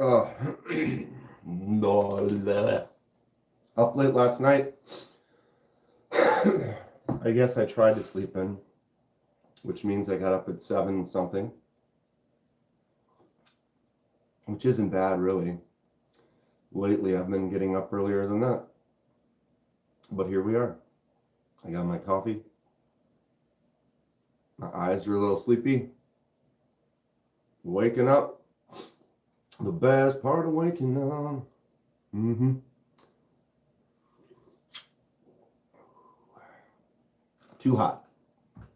Uh, no, up late last night. I guess I tried to sleep in, which means I got up at 7 something, which isn't bad really. Lately I've been getting up earlier than that. But here we are. I got my coffee. My eyes are a little sleepy. Waking up. The best part of waking up. Too hot.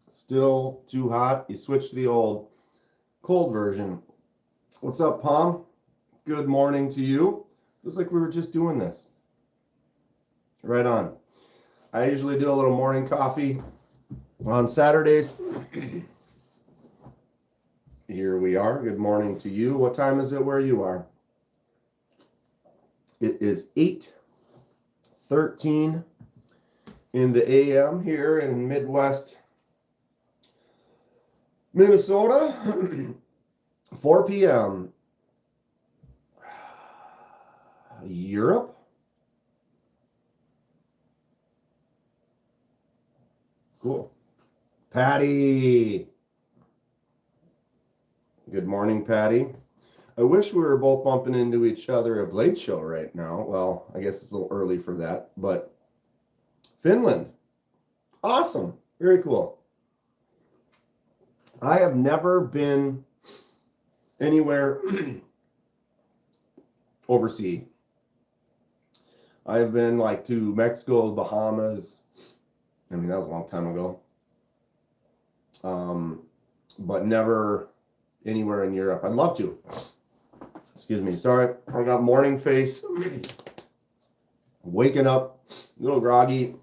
Still too hot. You switch to the old cold version. What's up, Palm? Good morning to you. Looks like we were just doing this. Right on. I usually do a little morning coffee on Saturdays. Here we are. Good morning to you. What time is it where you are? It is 8:13 in the AM here in Midwest Minnesota. 4 p.m. Europe. Cool. Patty. Good morning, Patty. I wish we were both bumping into each other at Blade Show right now. Well, I guess it's a little early for that, but Finland. Awesome. Very cool. I have never been anywhere overseas. I've been like to Mexico, Bahamas. I mean, that was a long time ago. But never anywhere in Europe. I'd love to. Excuse me. Sorry, I got morning face. Waking up, a little groggy.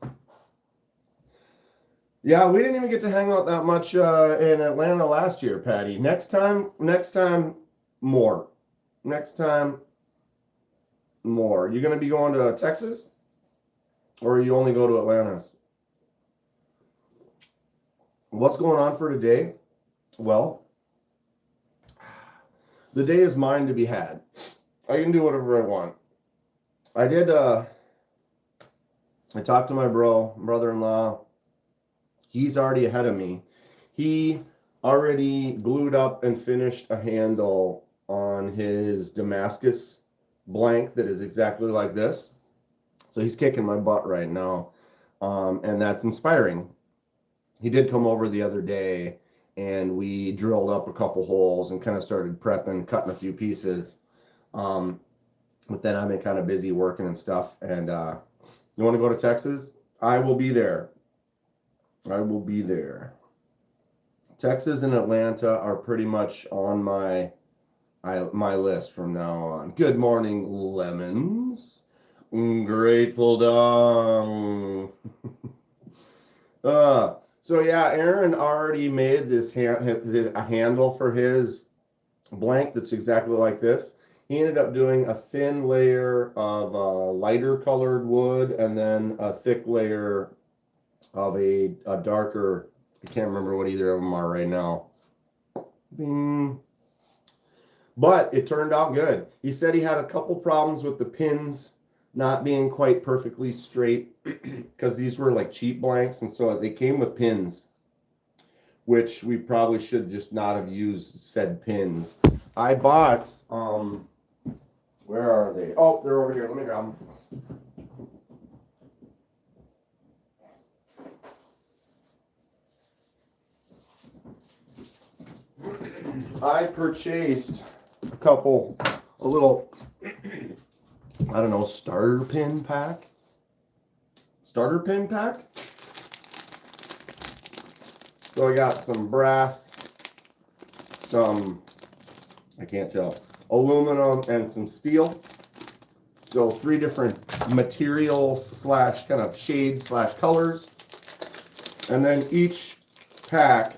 Yeah, we didn't even get to hang out that much in Atlanta last year, Patty. Next time, more. Next time, more. You gonna be going to Texas, or you only go to Atlanta's? What's going on for today? Well, the day is mine to be had. I can do whatever I want. I talked to my brother-in-law. He's already ahead of me. He already glued up and finished a handle on his Damascus blank that is exactly like this. So he's kicking my butt right now. And that's inspiring. He did come over the other day and we drilled up a couple holes and kind of started prepping, cutting a few pieces. But then I've been kind of busy working and stuff. And you want to go to Texas? I will be there. I will be there. Texas and Atlanta are pretty much on my list from now on. Good morning, lemons. Grateful Dawn. So yeah, Aaron already made this a handle for his blank that's exactly like this. He ended up doing a thin layer of lighter colored wood and then a thick layer of a darker, I can't remember what either of them are right now. Bing. But it turned out good. He said he had a couple problems with the pins not being quite perfectly straight because these were like cheap blanks, and so they came with pins, which we probably should just not have used said pins. I bought, where are they? Oh, they're over here. Let me grab them. I purchased a little, I don't know, starter pin pack. So I got some brass, some, I can't tell, aluminum, and some steel. So 3 different materials / kind of shades / colors. And then each pack,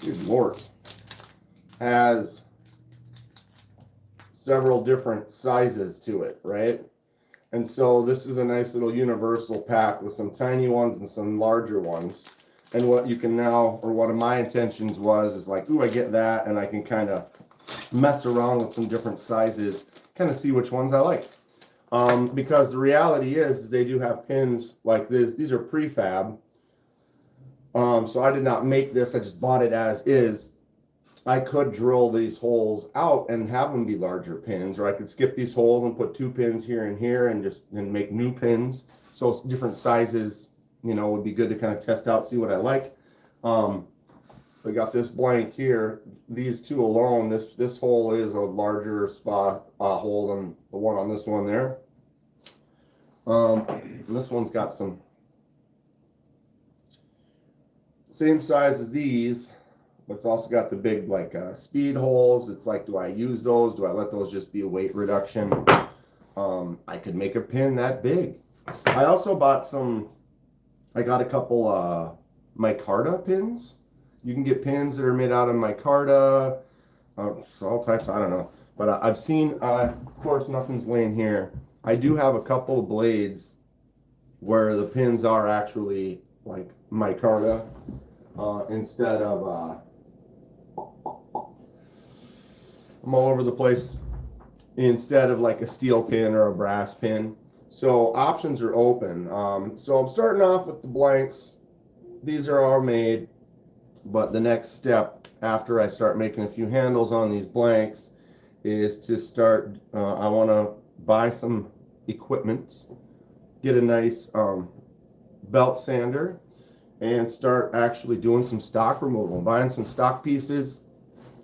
good Lord, has several different sizes to it, right? And so this is a nice little universal pack with some tiny ones and some larger ones. And what you can now, or one of my intentions was, is like, ooh, I get that, and I can kind of mess around with some different sizes, kind of see which ones I like. Because the reality is they do have pins like this. These are prefab. So I did not make this. I just bought it as is. I could drill these holes out and have them be larger pins, or I could skip these holes and put 2 pins here and here and just make new pins. So different sizes, you know, would be good to kind of test out, see what I like. I got this blank here. These 2 alone, this hole is a larger spot hole than the one on this one there. This one's got some same size as these, but it's also got the big like speed holes. It's like, do I use those? Do I let those just be a weight reduction? I could make a pin that big. I also bought I got a couple micarta pins. You can get pins that are made out of micarta, all types, I don't know. But I've seen, of course, nothing's laying here. I do have a couple of blades where the pins are actually like micarta instead of, I'm all over the place, instead of like a steel pin or a brass pin. So options are open. So I'm starting off with the blanks. These are all made. But the next step after I start making a few handles on these blanks is to start, I want to buy some equipment, get a nice belt sander, and start actually doing some stock removal, buying some stock pieces,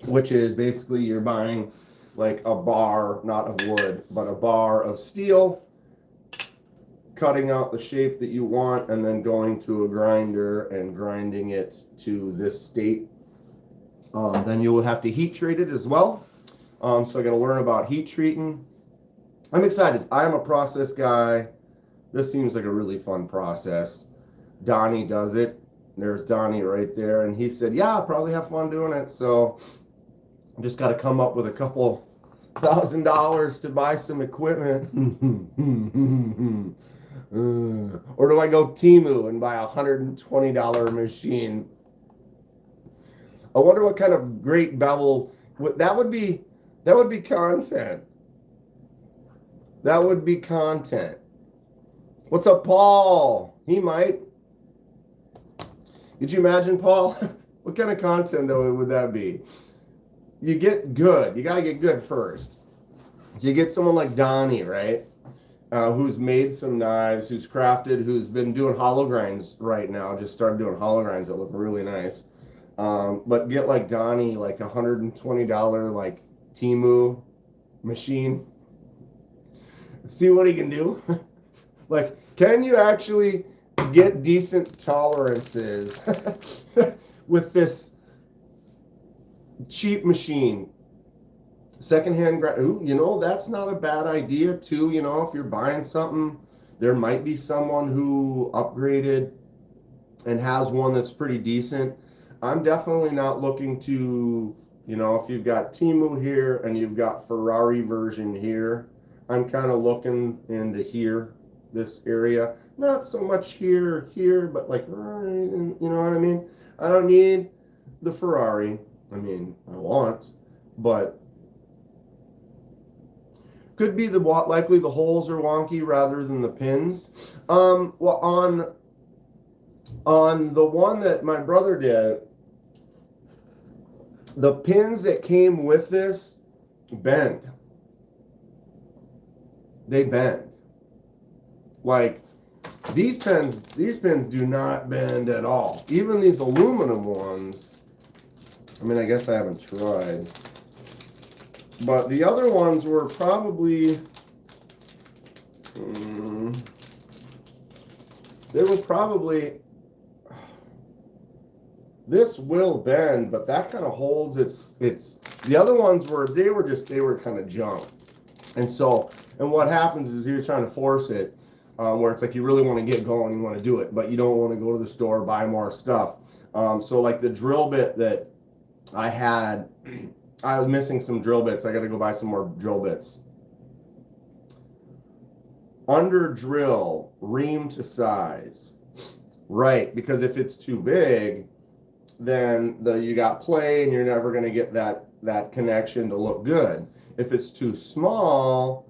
which is basically you're buying like a bar, not of wood, but a bar of steel, cutting out the shape that you want, and then going to a grinder and grinding it to this state. Then you will have to heat treat it as well. So I got to learn about heat treating. I'm excited. I'm a process guy. This seems like a really fun process. Donnie does it. There's Donnie right there, and he said, yeah, I'll probably have fun doing it. So I just got to come up with a couple $1,000 to buy some equipment. Or do I go Temu and buy a $120 machine? I wonder what kind of great bevel that would be. That would be content. That would be content. What's up, Paul? He might. Could you imagine, Paul? What kind of content though would that be? You get good. You got to get good first. So you get someone like Donnie, right? Who's made some knives, who's crafted, who's been doing hollow grinds right now. Just started doing hollow grinds that look really nice. But get like Donnie, like $120 like Temu machine. See what he can do. Like, can you actually get decent tolerances with this cheap machine? Secondhand, ooh, you know, that's not a bad idea too. You know, if you're buying something, there might be someone who upgraded and has one that's pretty decent. I'm definitely not looking to, you know, if you've got Temu here and you've got Ferrari version here, I'm kind of looking into here, this area. Not so much here, but like, you know what I mean? I don't need the Ferrari. I mean, I want, but could be likely the holes are wonky rather than the pins. Well, on the one that my brother did, the pins that came with this bend. They bend. Like these pins do not bend at all. Even these aluminum ones. I mean, I guess I haven't tried. But the other ones were probably, this will bend, but that kind of holds the other ones they were kind of junk. And so, and what happens is you're trying to force it, where it's like you really want to get going, you want to do it, but you don't want to go to the store, buy more stuff. So like the drill bit that I had, I was missing some drill bits. I got to go buy some more drill bits. Under drill, ream to size. Right, because if it's too big, then you got play and you're never going to get that that connection to look good. If it's too small,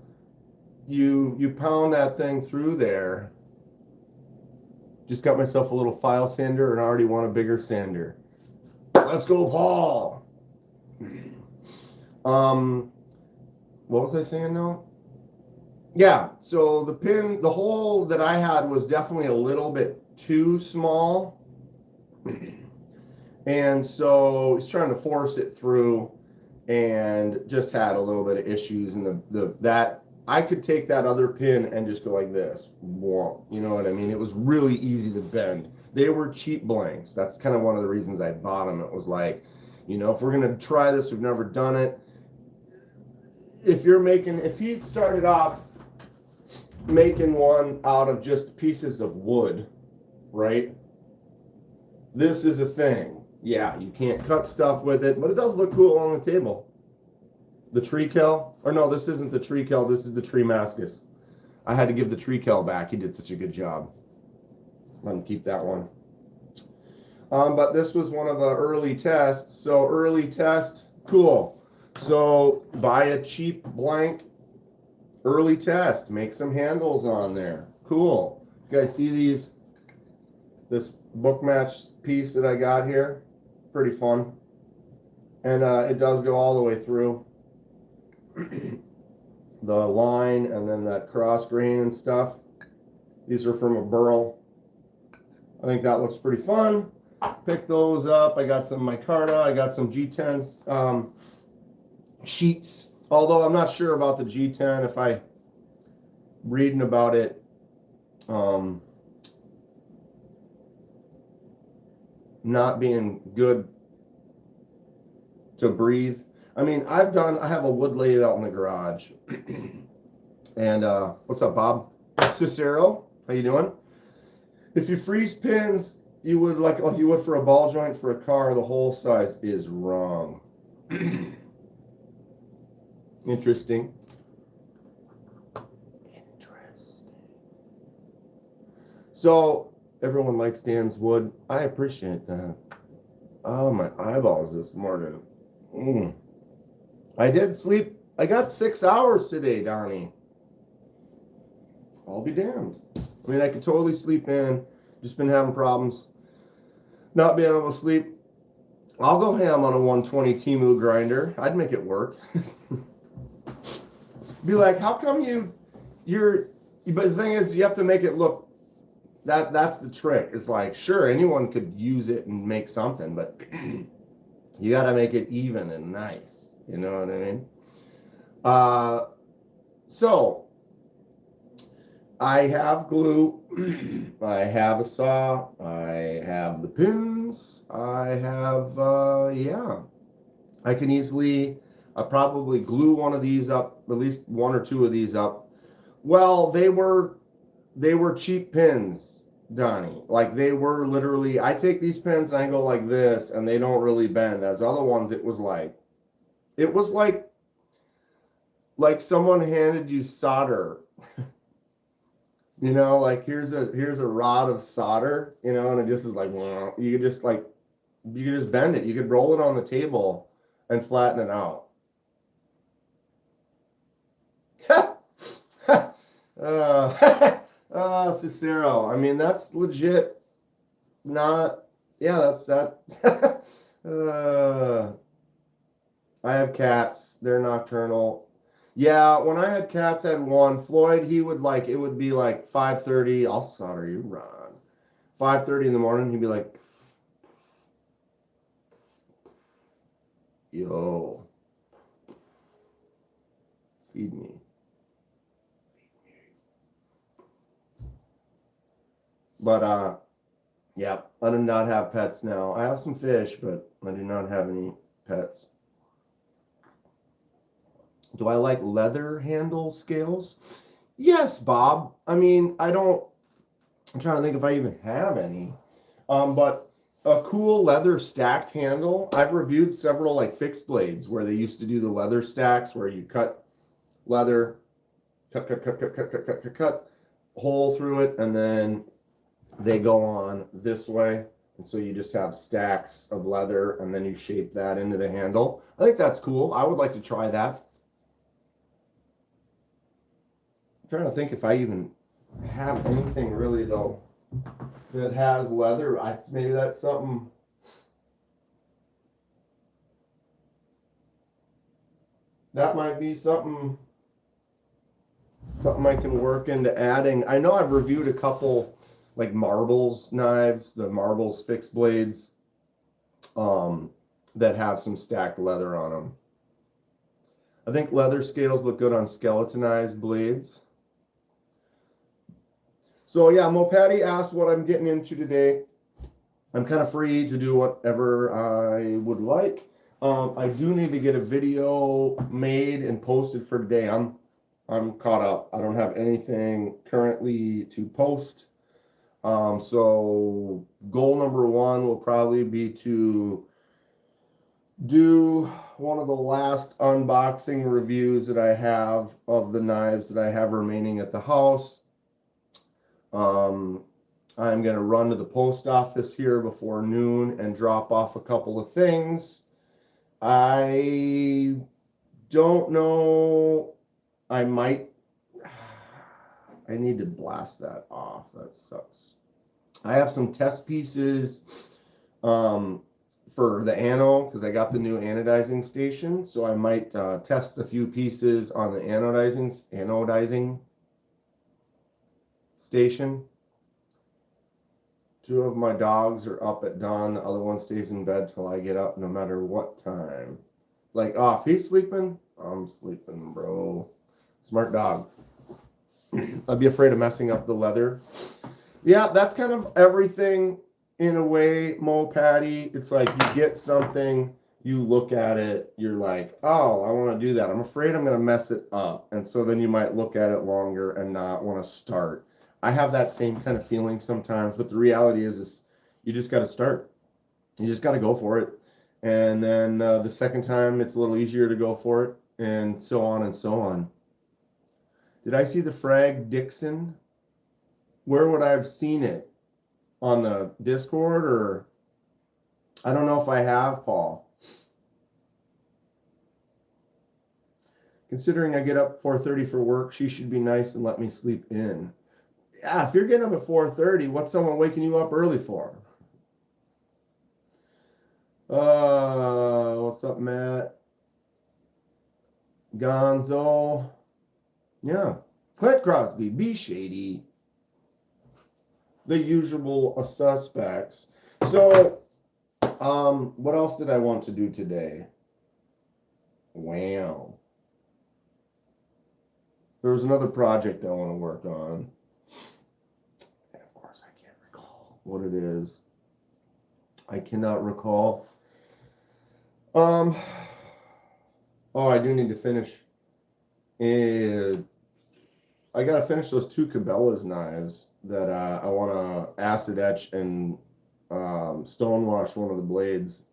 you pound that thing through there. Just got myself a little file sander and I already want a bigger sander. Let's go, Paul. What was I saying now? Yeah, so the hole that I had was definitely a little bit too small. And so he's trying to force it through and just had a little bit of issues. And that I could take that other pin and just go like this. You know what I mean? It was really easy to bend. They were cheap blanks. That's kind of one of the reasons I bought them. It was like, you know, if we're going to try this, we've never done it. If he started off making one out of just pieces of wood, right? This is a thing. Yeah, you can't cut stuff with it, but it does look cool on the table. The tree kel, or no, this isn't the tree kel, this is the tree mascus. I had to give the tree kel back. He did such a good job. Let him keep that one. But this was one of the early tests. So early test, cool. So buy a cheap blank early test. Make some handles on there. Cool. You guys see this book match piece that I got here? Pretty fun. And it does go all the way through. The line and then that cross grain and stuff. These are from a burl. I think that looks pretty fun. Pick those up. I got some micarta. I got some G10s sheets. Although I'm not sure about the G10. If I reading about it, not being good to breathe. I mean, I have a wood lathe out in the garage. And what's up, Bob? Cicero, how you doing? If you freeze pins, you would like you would for a ball joint for a car, the hole size is wrong. Interesting. So everyone likes Dan's wood. I appreciate that. Oh, my eyeballs this morning. I did sleep. I got 6 hours today, Donnie. I'll be damned. I mean, I could totally sleep in. Just been having problems not being able to sleep. I'll go ham on a 120 Temu grinder. I'd make it work. Be like, how come you're, but the thing is, you have to make it look, that's the trick. It's like, sure, anyone could use it and make something, but you got to make it even and nice. You know what I mean? So I have glue, I have a saw, I have the pins, I have, yeah, I can easily, probably glue one of these up, at least one or two of these up. Well, they were cheap pins, Donnie. Like they were literally, I take these pins and I go like this and they don't really bend. As other ones, it was like someone handed you solder. You know, like here's a rod of solder, you know, and it just is like, you could just bend it. You could roll it on the table and flatten it out. Cicero. I mean, that's legit. Not, yeah, that's that. I have cats. They're nocturnal. Yeah, when I had cats, I had one. Floyd, he would like, it would be like 5:30. I'll solder you, Ron. 5:30 in the morning, he'd be like, yo, feed me. But, yeah, I do not have pets now. I have some fish, but I do not have any pets. Do I like leather handle scales? Yes, Bob. I mean, I'm trying to think if I even have any. But a cool leather stacked handle. I've reviewed several like fixed blades where they used to do the leather stacks where you cut leather, cut, hole through it, and then they go on this way. And so you just have stacks of leather and then you shape that into the handle. I think that's cool. I would like to try that. I'm trying to think if I even have anything really though that has leather. Maybe that's something. That might be something I can work into adding. I know I've reviewed a couple like marbles knives, the marbles fixed blades, that have some stacked leather on them. I think leather scales look good on skeletonized blades. So yeah, Mo Patty asked what I'm getting into today. I'm kind of free to do whatever I would like. I do need to get a video made and posted for today. I'm caught up. I don't have anything currently to post. So goal number one will probably be to do one of the last unboxing reviews that I have of the knives that I have remaining at the house. I'm going to run to the post office here before noon and drop off a couple of things. I don't know. I need to blast that off. That sucks. I have some test pieces for the ano because I got the new anodizing station. So I might test a few pieces on the anodizing station. 2 of my dogs are up at dawn. The other one stays in bed till I get up no matter what time. It's like, oh, if he's sleeping, I'm sleeping, bro. Smart dog. I'd be afraid of messing up the leather. Yeah, that's kind of everything in a way, Mo Patty. It's like you get something, you look at it, you're like, oh, I want to do that. I'm afraid I'm going to mess it up. And so then you might look at it longer and not want to start. I have that same kind of feeling sometimes, but the reality is you just got to start. You just got to go for it. And then the second time, it's a little easier to go for it, and so on and so on. Did I see the Frag Dixon? Where would I have seen it? On the Discord, or I don't know if I have, Paul. Considering I get up 4:30 for work, she should be nice and let me sleep in. Yeah, if you're getting up at 4:30, what's someone waking you up early for? What's up, Matt? Gonzo. Yeah. Clint Crosby, B Shady. The usual suspects. So, what else did I want to do today? Wow. There was another project I want to work on. And of course, I can't recall what it is. I cannot recall. Oh, I do need to finish. I got to finish those 2 Cabela's knives that I want to acid etch and stonewash one of the blades.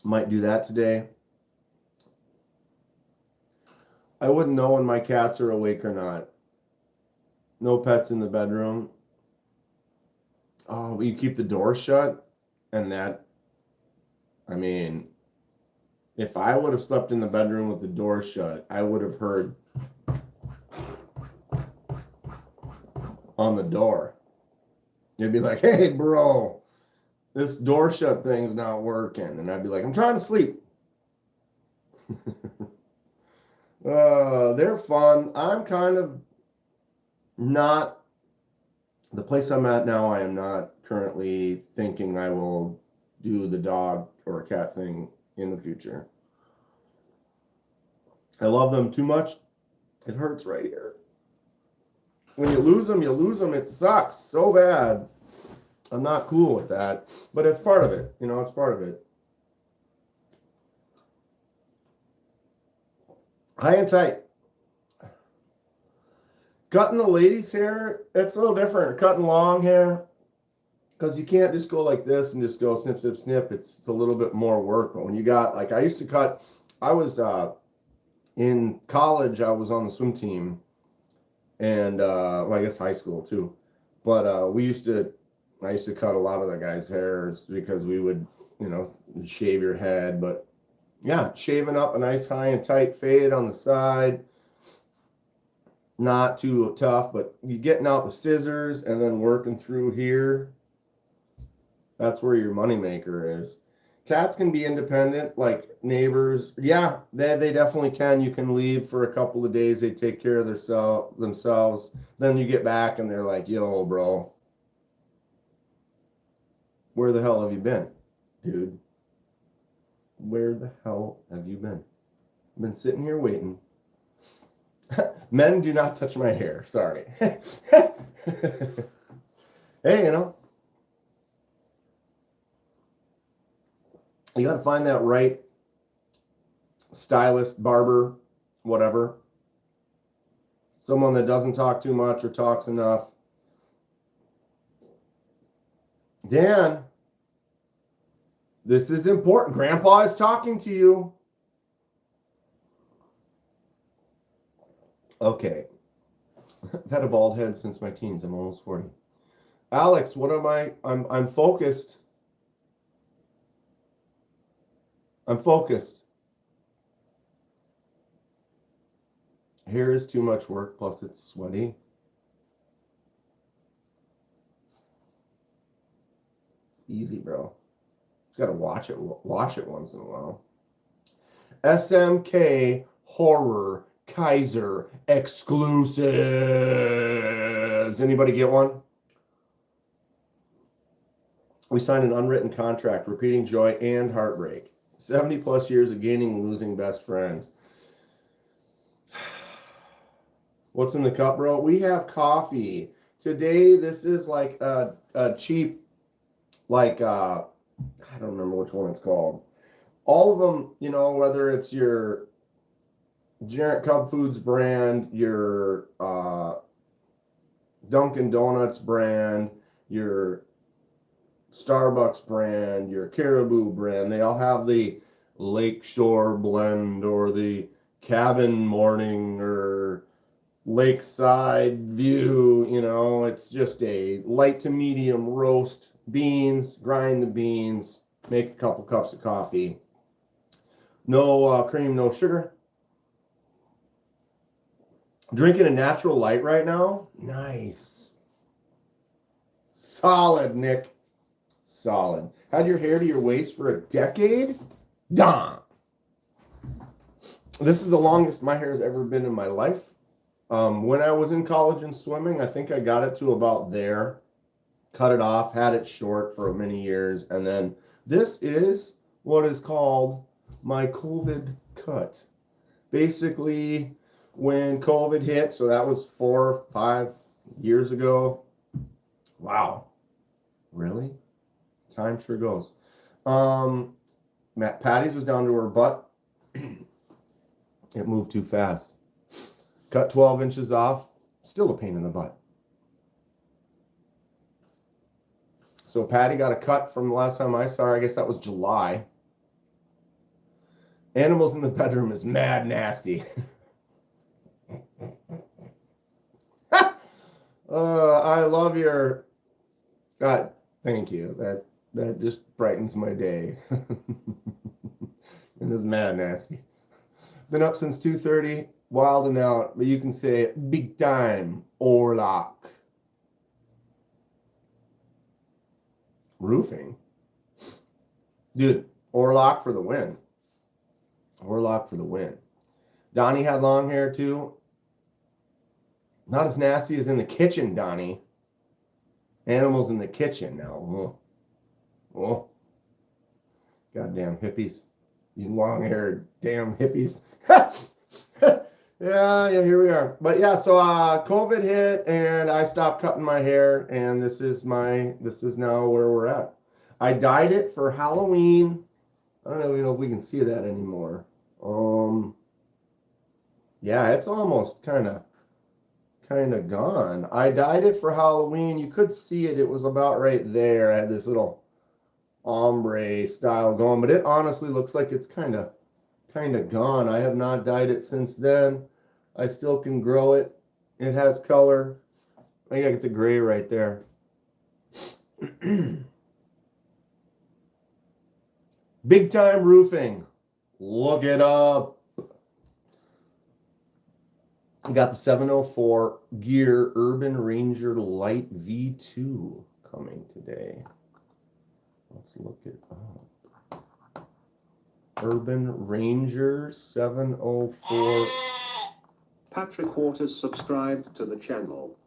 Might do that today. I wouldn't know when my cats are awake or not. No pets in the bedroom. Oh, but you keep the door shut, and that, I mean, if I would have slept in the bedroom with the door shut, I would have heard on the door. You'd be like, hey, bro, this door shut thing's not working. And I'd be like, I'm trying to sleep. They're fun. I'm kind of not, the place I'm at now, I am not currently thinking I will do the dog or cat thing in the future. I love them too much. It hurts right here. When you lose them, you lose them. It sucks so bad. I'm not cool with that, but it's part of it. You know, it's part of it. High and tight. Cutting the ladies' hair, it's a little different. Cutting long hair, because you can't just go like this and just go snip, snip, snip. It's a little bit more work. But when you got, like I used to cut, I was in college, I was on the swim team, and well, I guess high school too. But we used to I used to cut a lot of the guys' hairs because we would, shave your head. But yeah, shaving up a nice high and tight fade on the side. Not too tough, but you getting out the scissors and then working through here. That's where your moneymaker is. Cats can be independent, like neighbors. Yeah, they definitely can. You can leave for a couple of days. They take care of themselves. Then you get back and they're like, yo, bro, where the hell have you been, dude? Where the hell have you been? I've been sitting here waiting. Men do not touch my hair. Sorry. Hey, you got to find that right stylist, barber, whatever. Someone that doesn't talk too much or talks enough. Dan, this is important. Grandpa is talking to you. Okay. I've had a bald head since my teens. I'm almost 40. Alex, what am I? I'm focused. I'm focused. Hair is too much work, plus it's sweaty. Easy, bro. Just gotta wash it once in a while. SMK Horror Kaiser exclusives. Anybody get one? We signed an unwritten contract, repeating joy and heartbreak. 70 plus years of gaining and losing best friends. What's in the cup, bro? We have coffee. Today, this is like a cheap, like, I don't remember which one it's called. All of them, whether it's your generic Cub Foods brand, your Dunkin' Donuts brand, your Starbucks brand, your Caribou brand, they all have the Lakeshore blend or the Cabin Morning or Lakeside View. It's just a light to medium roast beans, grind the beans, make a couple cups of coffee. No cream, no sugar. Drinking a natural light right now. Nice. Solid, Nick. Solid. Had your hair to your waist for a decade? Done. This is the longest my hair has ever been in my life. When I was in college and swimming, I think I got it to about there. Cut it off, had it short for many years, and then this is what is called my COVID cut. Basically, when COVID hit, so that was 4 or 5 years ago. Wow. Really? Time sure goes. Patty's was down to her butt. It moved too fast. Cut 12 inches off. Still a pain in the butt. So Patty got a cut from the last time I saw her. I guess that was July. Animals in the bedroom is mad nasty. I love your... God, thank you. That just brightens my day. It is mad nasty. Been up since 2:30, wild and out, but you can say big time Orlock. Roofing. Dude, Orlock for the win. Orlock for the win. Donnie had long hair too. Not as nasty as in the kitchen, Donnie. Animals in the kitchen now. Oh. Goddamn hippies. You long-haired damn hippies. Yeah, here we are. But yeah, so COVID hit and I stopped cutting my hair, and this is now where we're at. I dyed it for Halloween. I don't even know if we can see that anymore. Yeah, it's almost kind of gone. I dyed it for Halloween. You could see it. It was about right there. I had this little ombre style going, but it honestly looks like it's kind of gone. I have not dyed it since then. I still can grow it. It has color. I got the gray right there. Big Time Roofing. Look it up. We got the 704 Gear Urban Ranger Light V2 coming today. Let's look it up. Urban Ranger 704. Patrick Waters subscribed to the channel.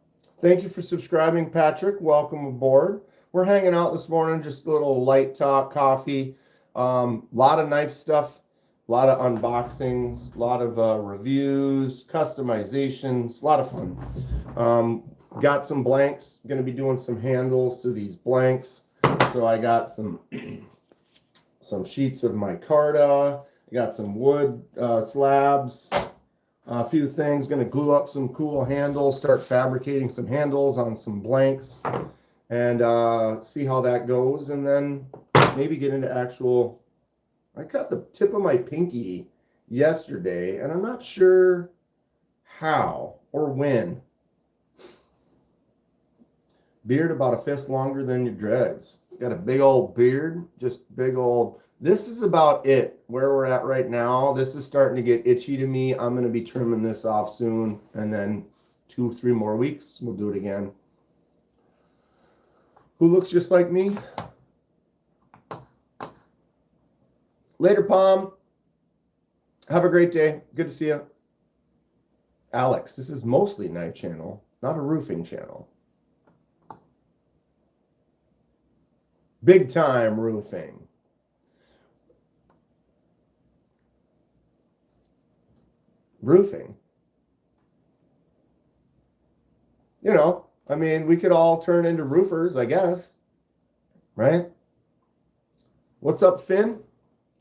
Thank you for subscribing, Patrick. Welcome aboard. We're hanging out this morning, just a little light talk, coffee, lot of knife stuff, a lot of unboxings, a lot of reviews, customizations, a lot of fun. Got some blanks, going to be doing some handles to these blanks. So I got some sheets of micarta, I got some wood slabs, a few things, going to glue up some cool handles, start fabricating some handles on some blanks, and see how that goes, and then maybe get into actual. I cut the tip of my pinky yesterday, and I'm not sure how or when. Beard about a fist longer than your dreads. Got a big old beard, just big old. This is about it, where we're at right now. This is starting to get itchy to me. I'm going to be trimming this off soon, and then 2-3 more weeks, we'll do it again. Who looks just like me? Later, Palm. Have a great day. Good to see you. Alex, this is mostly knife channel, not a roofing channel. Big Time Roofing. Roofing. You know, I mean, we could all turn into roofers, I guess. Right? What's up, Finn?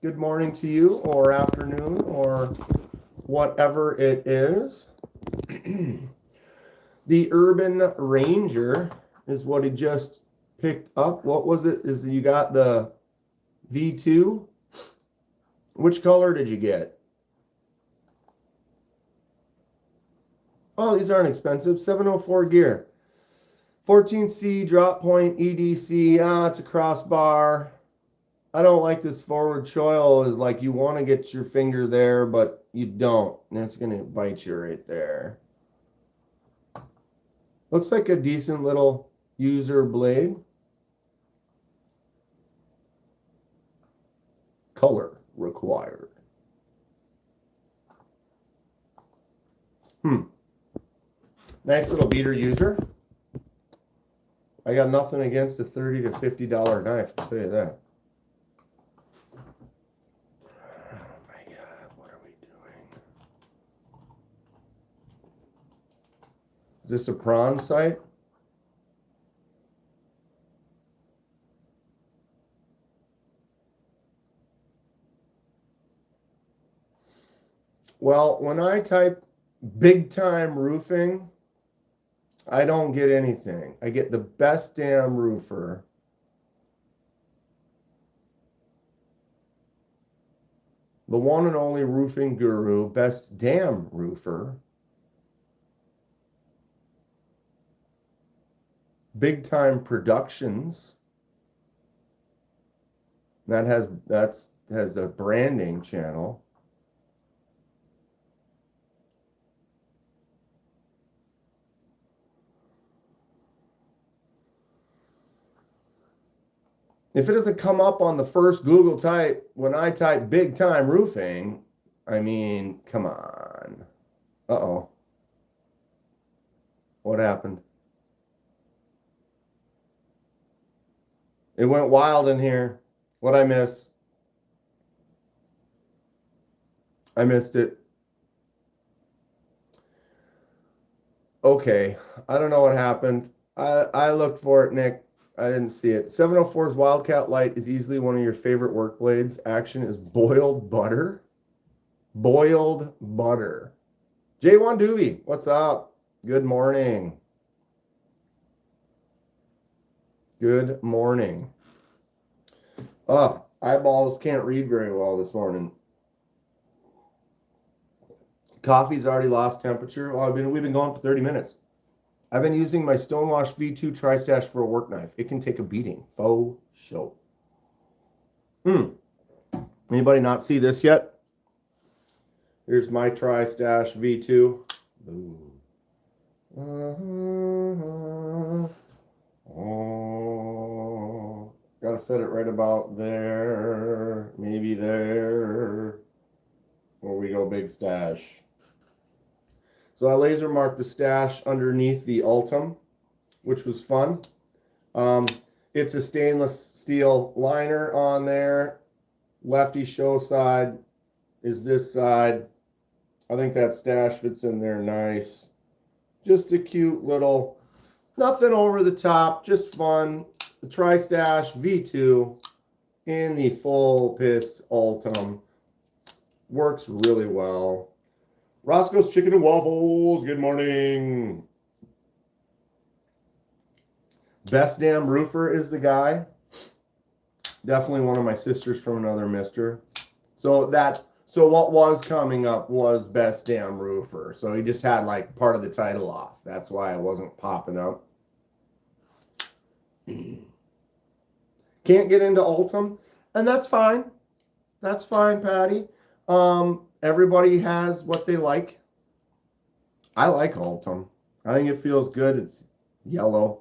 Good morning to you, or afternoon, or whatever it is. The Urban Ranger is what he just picked up. What was it? Is you got the V2? Which color did you get? Oh, these aren't expensive. 704 gear. 14C drop point EDC. It's a crossbar. I don't like this forward choil. Is like you want to get your finger there, but you don't. And it's going to bite you right there. Looks like a decent little user blade. Color required. Nice little beater user. I got nothing against a $30 to $50 knife, I'll tell you that. Oh my God, what are we doing? Is this a prawn site? Well, when I type Big Time Roofing, I don't get anything. I get the best damn roofer. The one and only roofing guru, best damn roofer. Big Time Productions. That has a branding channel. If it doesn't come up on the first Google type, when I type Big Time Roofing, I mean, come on. Uh-oh. What happened? It went wild in here. What'd I miss? I missed it. Okay. I don't know what happened. I looked for it, Nick. I didn't see it. 704's Wildcat Light is easily one of your favorite work blades. Action is boiled butter. Boiled butter. J1 Doobie, what's up? Good morning. Good morning. Eyeballs can't read very well this morning. Coffee's already lost temperature. Well, we've been going for 30 minutes. I've been using my Stonewash V2 Tri-Stash for a work knife. It can take a beating. Faux show. Anybody not see this yet? Here's my Tri-Stash V2. Ooh. Gotta set it right about there. Maybe there. Where we go, big stash. So I laser marked the stash underneath the Ultim, which was fun. It's a stainless steel liner on there. Lefty show side is this side. I think that stash fits in there nice. Just a cute little, nothing over the top, just fun. The Tri-Stash V2 in the full piss Ultim. Works really well. Roscoe's Chicken and Waffles, good morning. Best Damn Roofer is the guy. Definitely one of my sisters from another mister. So what was coming up was Best Damn Roofer. So he just had like part of the title off. That's why it wasn't popping up. Can't get into Ultim, and that's fine. That's fine, Patty. Everybody has what they like. I like Ultim. I think it feels good. It's yellow.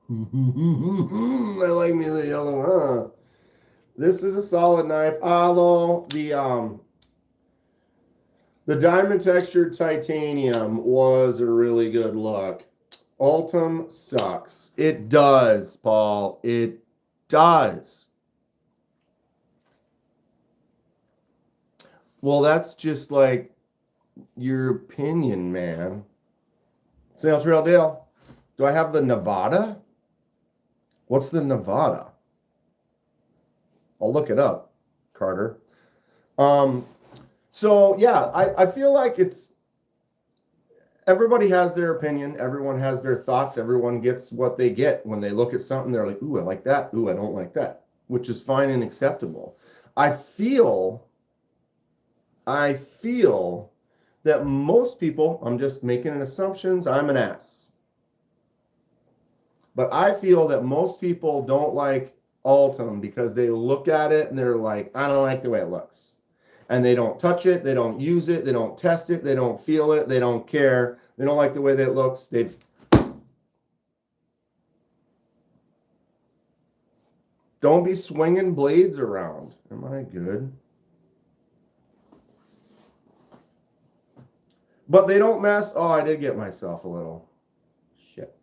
I like me the yellow, huh? This is a solid knife. Although the diamond textured titanium was a really good look. Ultim sucks. It does, Paul. It does. Well, that's just like your opinion, man. Sales Real Deal. Do I have the Nevada? What's the Nevada? I'll look it up, Carter. So yeah, I feel like it's everybody has their opinion, everyone has their thoughts, everyone gets what they get when they look at something. They're like, ooh, I like that, ooh, I don't like that, which is fine and acceptable. I feel that most people, I'm just making an assumptions, I'm an ass. But I feel that most people don't like Ultim because they look at it and they're like, I don't like the way it looks. And they don't touch it, they don't use it, they don't test it, they don't feel it, they don't care. They don't like the way that it looks. Don't be swinging blades around. Am I good? But they don't mess. Oh, I did get myself a little. Shit.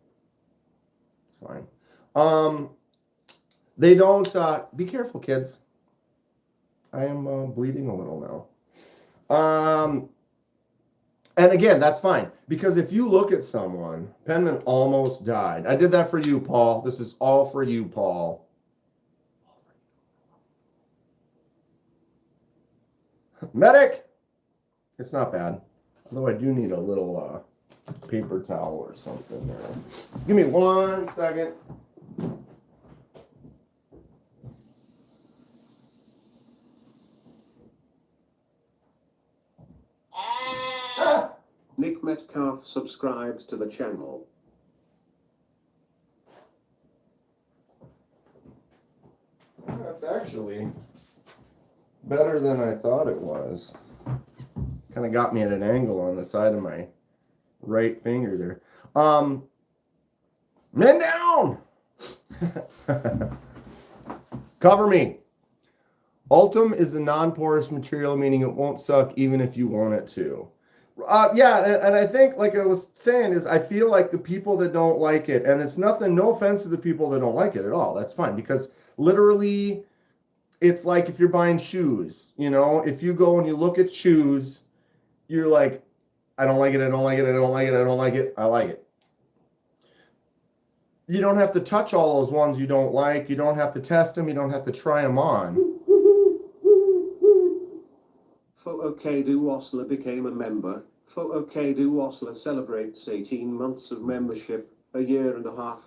It's fine. They don't. Be careful, kids. I am bleeding a little now. And again, that's fine. Because if you look at someone, Penman almost died. I did that for you, Paul. This is all for you, Paul. Medic! It's not bad. Although I do need a little paper towel or something there. Give me 1 second. Nick Metcalf subscribed to the channel. That's actually better than I thought it was. Kind of got me at an angle on the side of my right finger there. Men down! Cover me. Ultim is a non-porous material, meaning it won't suck even if you want it to. Yeah, and I think, like I was saying, is I feel like the people that don't like it, and it's nothing, no offense to the people that don't like it at all, that's fine, because literally, it's like if you're buying shoes, you know, if you go and you look at shoes, you're like, I don't like it, I don't like it, I don't like it, I don't like it, I like it. You don't have to touch all those ones you don't like, you don't have to test them, you don't have to try them on. Photo Kdu Osler became a member. Photo Kdu Osler celebrates 18 months of membership, a year and a half.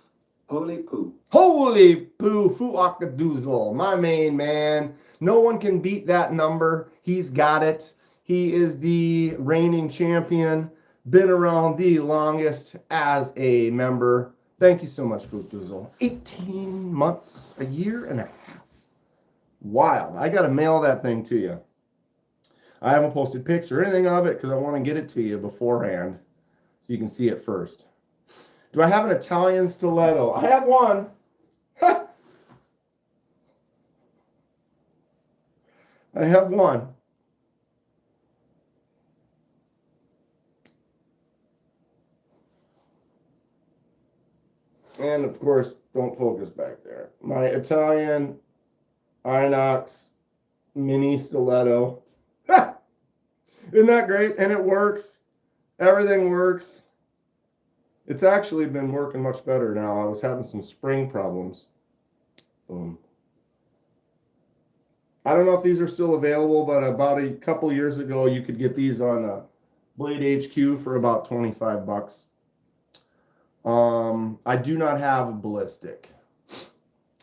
Holy poo. Holy poo, Fuakadoozle, my main man. No one can beat that number. He's got it. He is the reigning champion. been around the longest as a member. Thank you so much, Fookdoozle. 18 months, a year and a half. Wild. I got to mail that thing to you. I haven't posted pics or anything of it because I want to get it to you beforehand so you can see it first. Do I have an Italian stiletto? I have one. I have one. And of course, don't focus back there. My Italian Inox mini stiletto. Isn't that great? And it works. Everything works. It's actually been working much better now. I was having some spring problems. Boom. I don't know if these are still available, but about a couple years ago, you could get these on Blade HQ for about 25 bucks. I do not have a ballistic.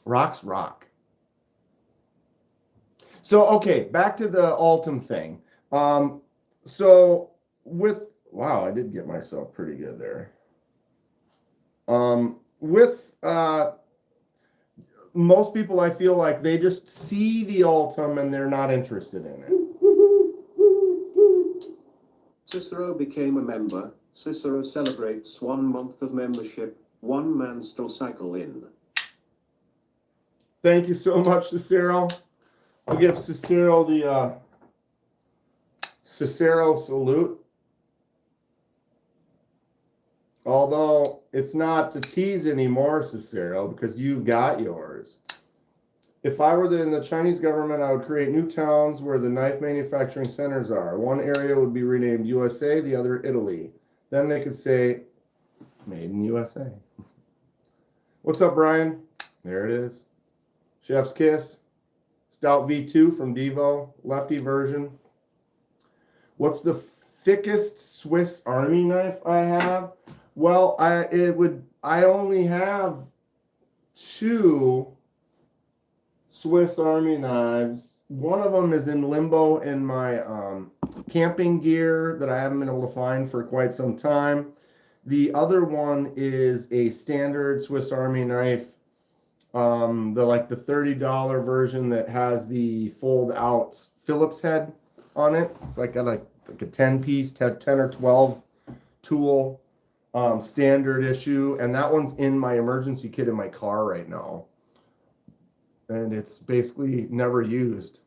Rocks rock. So, okay, back to the Altum thing. So with, wow, I did get myself pretty good there. With most people, I feel like they just see the Altum and they're not interested in it. Cicero became a member. Cicero celebrates 1 month of membership. One man still cycle in. Thank you so much, Cicero. I'll give Cicero the Cicero salute. Although it's not to tease anymore, Cicero, because you've got yours. If I were in the Chinese government, I would create new towns where the knife manufacturing centers are. One area would be renamed USA, the other Italy. Then they could say, made in USA. What's up, Brian? There it is. Chef's Kiss. Stout V2 from Devo. Lefty version. What's the thickest Swiss Army knife I have? Well, I only have 2 Swiss Army knives. One of them is in limbo in my camping gear that I haven't been able to find for quite some time. The other one is a standard Swiss Army knife, the $30 version that has the fold out Phillips head on it. It's like got like a 10-piece, 10 or 12 tool standard issue, and that one's in my emergency kit in my car right now. And it's basically never used.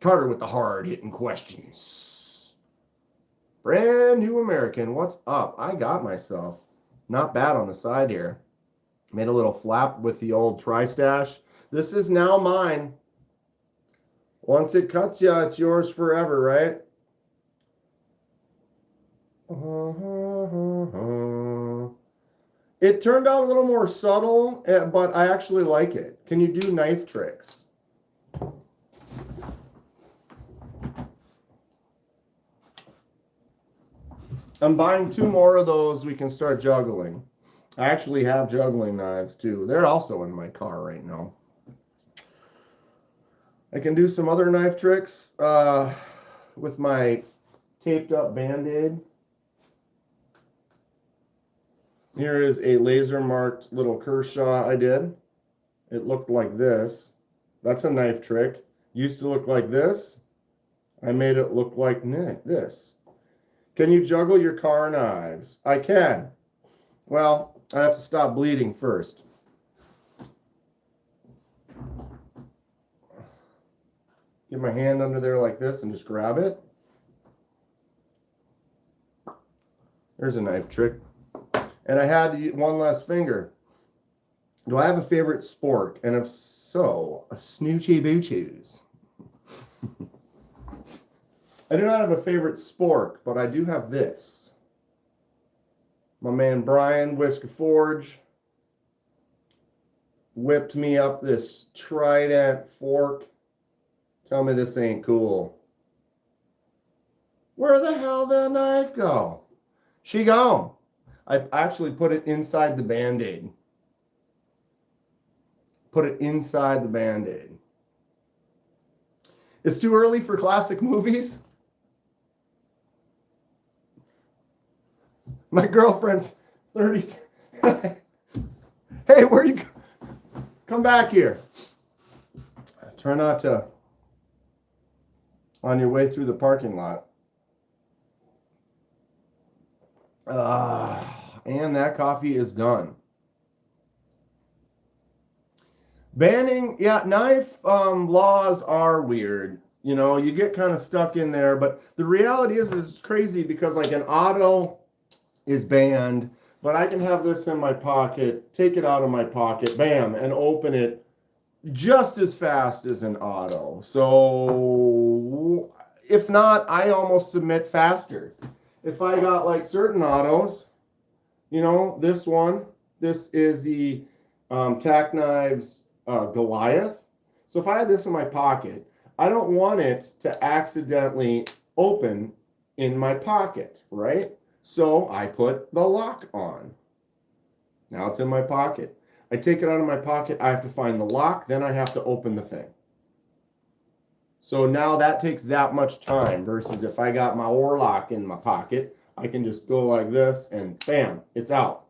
Carter with the hard-hitting questions. Brand new American, what's up? I got myself. Not bad on the side here. Made a little flap with the old Tri-Stash. This is now mine. Once it cuts you, it's yours forever, right? It turned out a little more subtle, but I actually like it. Can you do knife tricks? I'm buying 2 more of those. We can start juggling. I actually have juggling knives too. They're also in my car right now. I can do some other knife tricks with my taped up Band-Aid. Here is a laser marked little Kershaw I did. It looked like this. That's a knife trick. Used to look like this. I made it look like this. Can you juggle your car knives? I can. Well, I have to stop bleeding first. Get my hand under there like this and just grab it. There's a knife trick. And I had to use one less finger. Do I have a favorite sport? And if so, a snoochie boochoos. I do not have a favorite sport, but I do have this. My man Brian, Whisker Forge, whipped me up this Trident fork. Tell me this ain't cool. Where the hell did the knife go? She gone. I actually put it inside the Band-Aid. Put it inside the Band-Aid. It's too early for classic movies. My girlfriend's 30. Hey, where you? Come back here. Try not to on your way through the parking lot. And that coffee is done. Banning, yeah, knife laws are weird. You know, you get kind of stuck in there, but the reality is it's crazy because like an auto is banned, but I can have this in my pocket, take it out of my pocket, bam, and open it just as fast as an auto. So if not, I almost submit faster. If I got like certain autos, you know, this one, this is the Tack Knives Goliath. So if I had this in my pocket, I don't want it to accidentally open in my pocket, right? So I put the lock on. Now it's in my pocket. I take it out of my pocket, I have to find the lock, then I have to open the thing. So now that takes that much time versus if I got my Orlock in my pocket, I can just go like this and bam, it's out.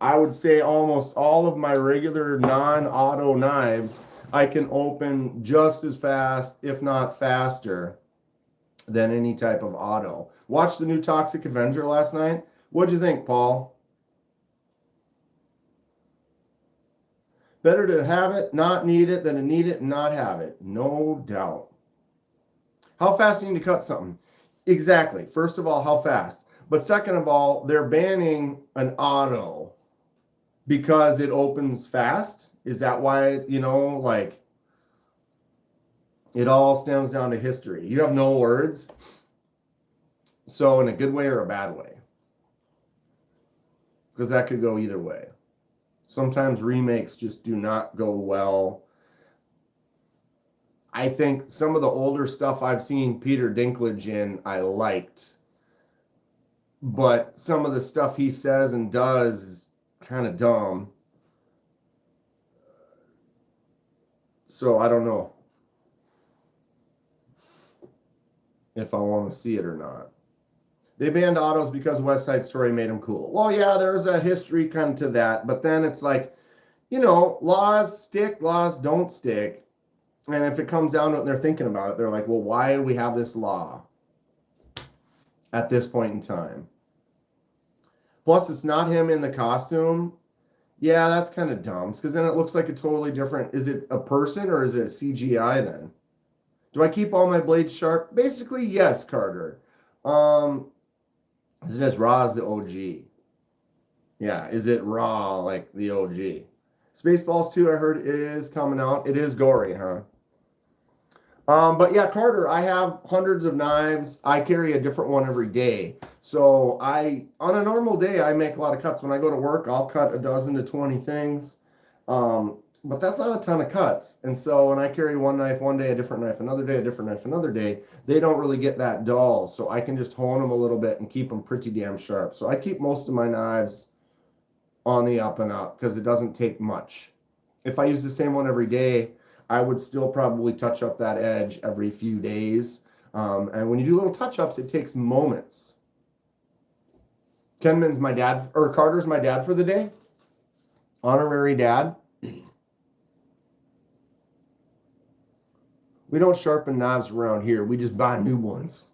I would say almost all of my regular non-auto knives I can open just as fast, if not faster, than any type of auto. Watched the new Toxic Avenger last night. What'd you think, Paul? Better to have it, not need it, than to need it and not have it. No doubt. How fast do you need to cut something? Exactly. First of all, how fast? But second of all, they're banning an auto because it opens fast. Is that why, you know, like, it all stems down to history. You have no words. So in a good way or a bad way? Because that could go either way. Sometimes remakes just do not go well. I think some of the older stuff I've seen Peter Dinklage in, I liked. But some of the stuff he says and does is kind of dumb. So I don't know if I want to see it or not. They banned autos because West Side Story made them cool. Well, yeah, there's a history kind of to that. But then it's like, you know, laws stick, laws don't stick. And if it comes down to it and they're thinking about it, they're like, well, why do we have this law at this point in time? Plus, it's not him in the costume. Yeah, that's kind of dumb. Because then it looks like a totally different. Is it a person or is it CGI then? Do I keep all my blades sharp? Basically, yes, Carter. Is it as raw as the OG? Yeah, is it raw like the OG? Spaceballs 2, I heard, is coming out. It is gory, huh? But yeah, Carter, I have hundreds of knives. I carry a different one every day. So on a normal day, I make a lot of cuts. When I go to work, I'll cut a dozen to 20 things. But that's not a ton of cuts. And so when I carry one knife one day, a different knife another day, a different knife another day, they don't really get that dull. So I can just hone them a little bit and keep them pretty damn sharp. So I keep most of my knives on the up and up because it doesn't take much. If I use the same one every day, I would still probably touch up that edge every few days. And when you do little touch-ups, it takes moments. Kenman's my dad, or Carter's my dad for the day. Honorary dad. We don't sharpen knives around here. We just buy new ones.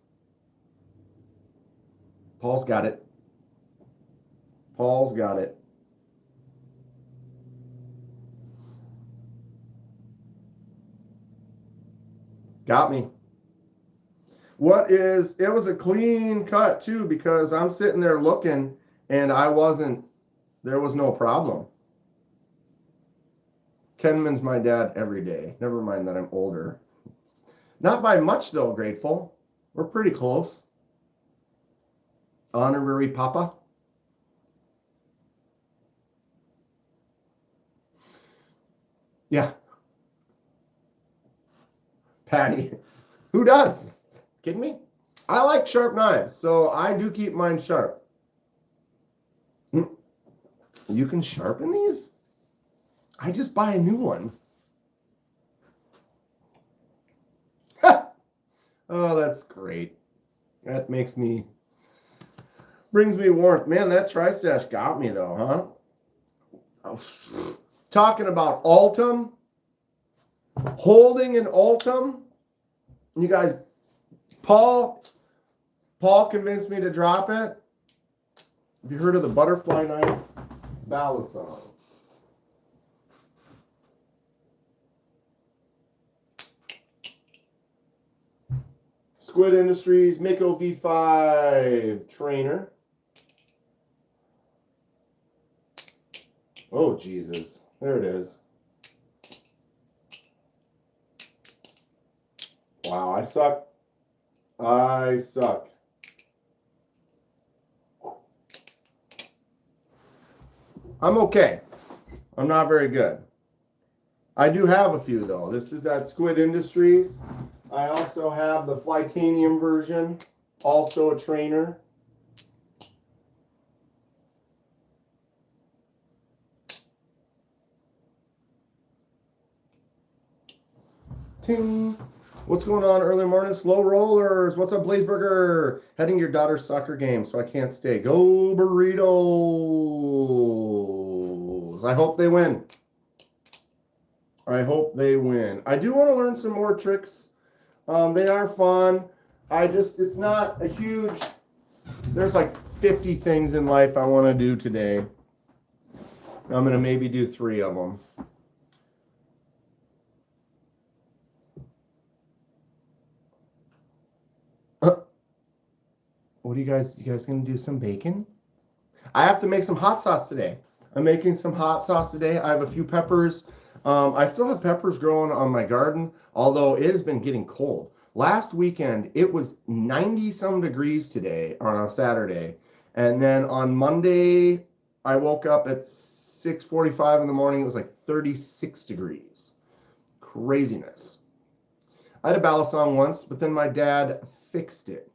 Paul's got it. Paul's got it. Got me. It was a clean cut too, because I'm sitting there looking and there was no problem. Kenman's my dad every day. Never mind that I'm older. Not by much though, Grateful. We're pretty close. Honorary Papa. Yeah. Patty. Who does? Kidding me? I like sharp knives, so I do keep mine sharp. You can sharpen these? I just buy a new one. Oh, that's great. That makes me Brings me warmth. Man, that tri-stash got me though, huh? Talking about Altum, holding an Altum. You guys, Paul convinced me to drop it. Have you heard of the butterfly knife? Balisong. Squid Industries, Mako V5 trainer. Oh, Jesus. There it is. Wow, I suck. I suck. I'm okay. I'm not very good. I do have a few, though. This is that Squid Industries. I also have the Flytanium version, also a trainer. Ting. What's going on early morning? Slow rollers. What's up, Blazeburger? Heading your daughter's soccer game, so I can't stay. Go Burritos. I hope they win. I hope they win. I do want to learn some more tricks. They are fun. It's not a huge, there's like 50 things in life I want to do today. I'm going to maybe do 3 of them. What are you guys going to do some bacon? I have to make some hot sauce today. I'm making some hot sauce today. I have a few peppers. I still have peppers growing on my garden, although it has been getting cold. Last weekend, it was 90-some degrees today on a Saturday. And then on Monday, I woke up at 6:45 in the morning. It was like 36 degrees. Craziness. I had a balisong once, but then my dad fixed it.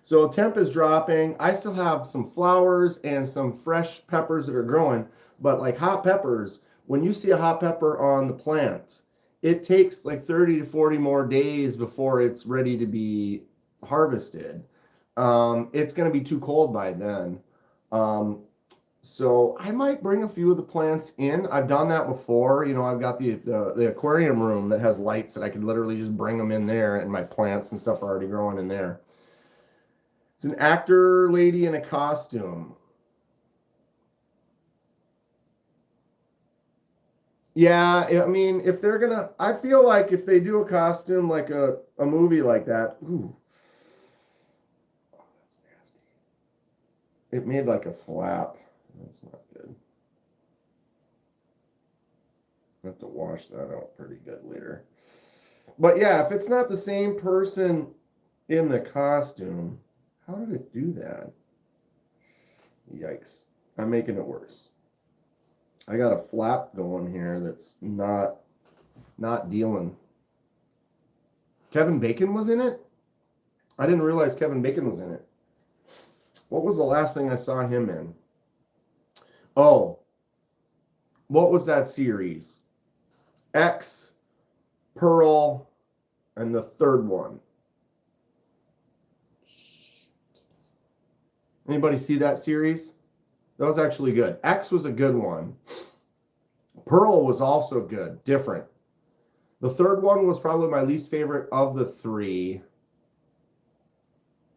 So temp is dropping. I still have some flowers and some fresh peppers that are growing, but like hot peppers, when you see a hot pepper on the plant, it takes like 30 to 40 more days before it's ready to be harvested. It's going to be too cold by then. So I might bring a few of the plants in. I've done that before. You know, I've got the aquarium room that has lights that I could literally just bring them in there, and my plants and stuff are already growing in there. It's an actor lady in a costume. Yeah, I mean, if they're gonna, I feel like if they do a costume like a movie like that, ooh, oh, that's nasty. It made like a flap. That's not good. I have to wash that out pretty good later. But yeah, if it's not the same person in the costume, how did it do that? Yikes. I'm making it worse. I got a flap going here that's not dealing. Kevin Bacon was in it? I didn't realize Kevin Bacon was in it. What was the last thing I saw him in? Oh, what was that series? X, Pearl, and the third one. Anybody see that series? That was actually good. X was a good one. Pearl was also good, different. The third one was probably my least favorite of the 3.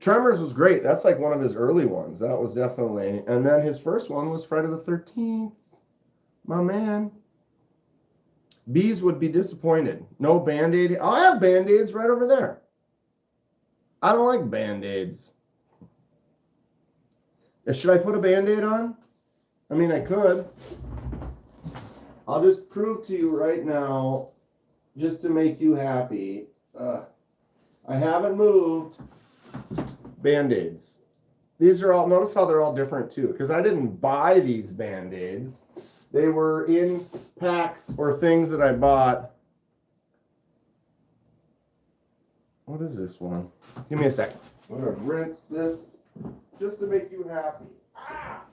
Tremors was great. That's like one of his early ones. That was definitely. And then his first one was Friday the 13th. My man. Bees would be disappointed. No Band-Aid. I have Band-Aids right over there. I don't like Band-Aids. Should I put a Band-Aid on? I mean, I could. I'll just prove to you right now, just to make you happy. I haven't moved Band-Aids. These are all, notice how they're all different too, because I didn't buy these Band-Aids. They were in packs or things that I bought. What is this one? Give me a second. I'm going to rinse this just to make you happy. Ah!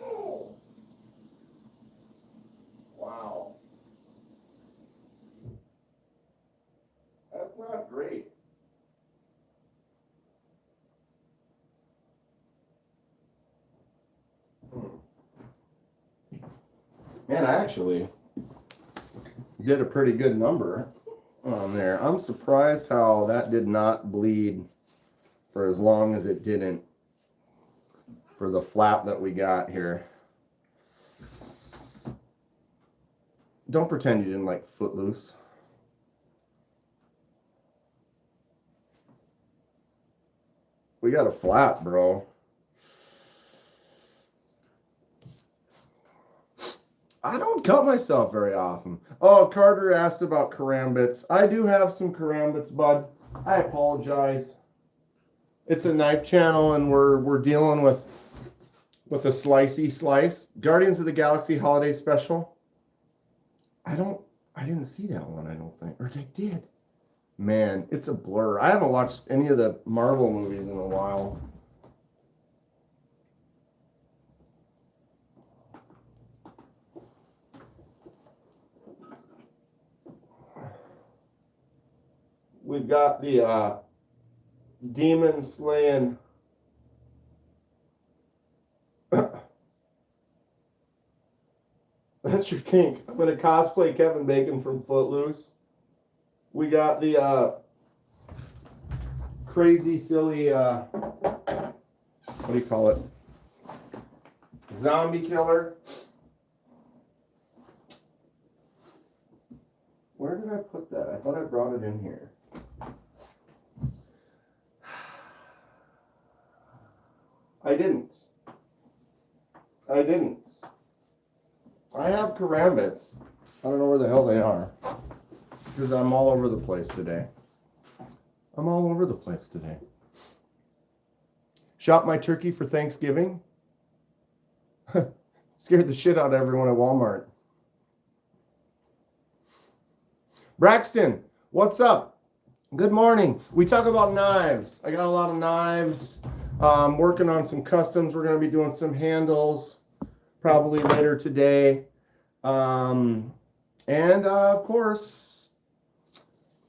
Oh. Wow. That's not great. Man, I actually did a pretty good number on there. I'm surprised how that did not bleed for as long as it didn't for the flap that we got here. Don't pretend you didn't like Footloose. We got a flap, bro. I don't cut myself very often. Oh, Carter asked about karambits. I do have some karambits, bud. I apologize. It's a knife channel, and we're dealing with a slicey slice. Guardians of the Galaxy Holiday Special. I didn't see that one, I don't think. Or I did. Man, it's a blur. I haven't watched any of the Marvel movies in a while. We've got the demon slaying. That's your kink. I'm going to cosplay Kevin Bacon from Footloose. We got the crazy, silly, what do you call it? Zombie killer. Where did I put that? I thought I brought it in here. I didn't. I have karambits. I don't know where the hell they are. Because I'm all over the place today. Shot my turkey for Thanksgiving. Scared the shit out of everyone at Walmart. Braxton, what's up? Good morning. We talk about knives. I got a lot of knives. Working on some customs. We're going to be doing some handles probably later today. And of course,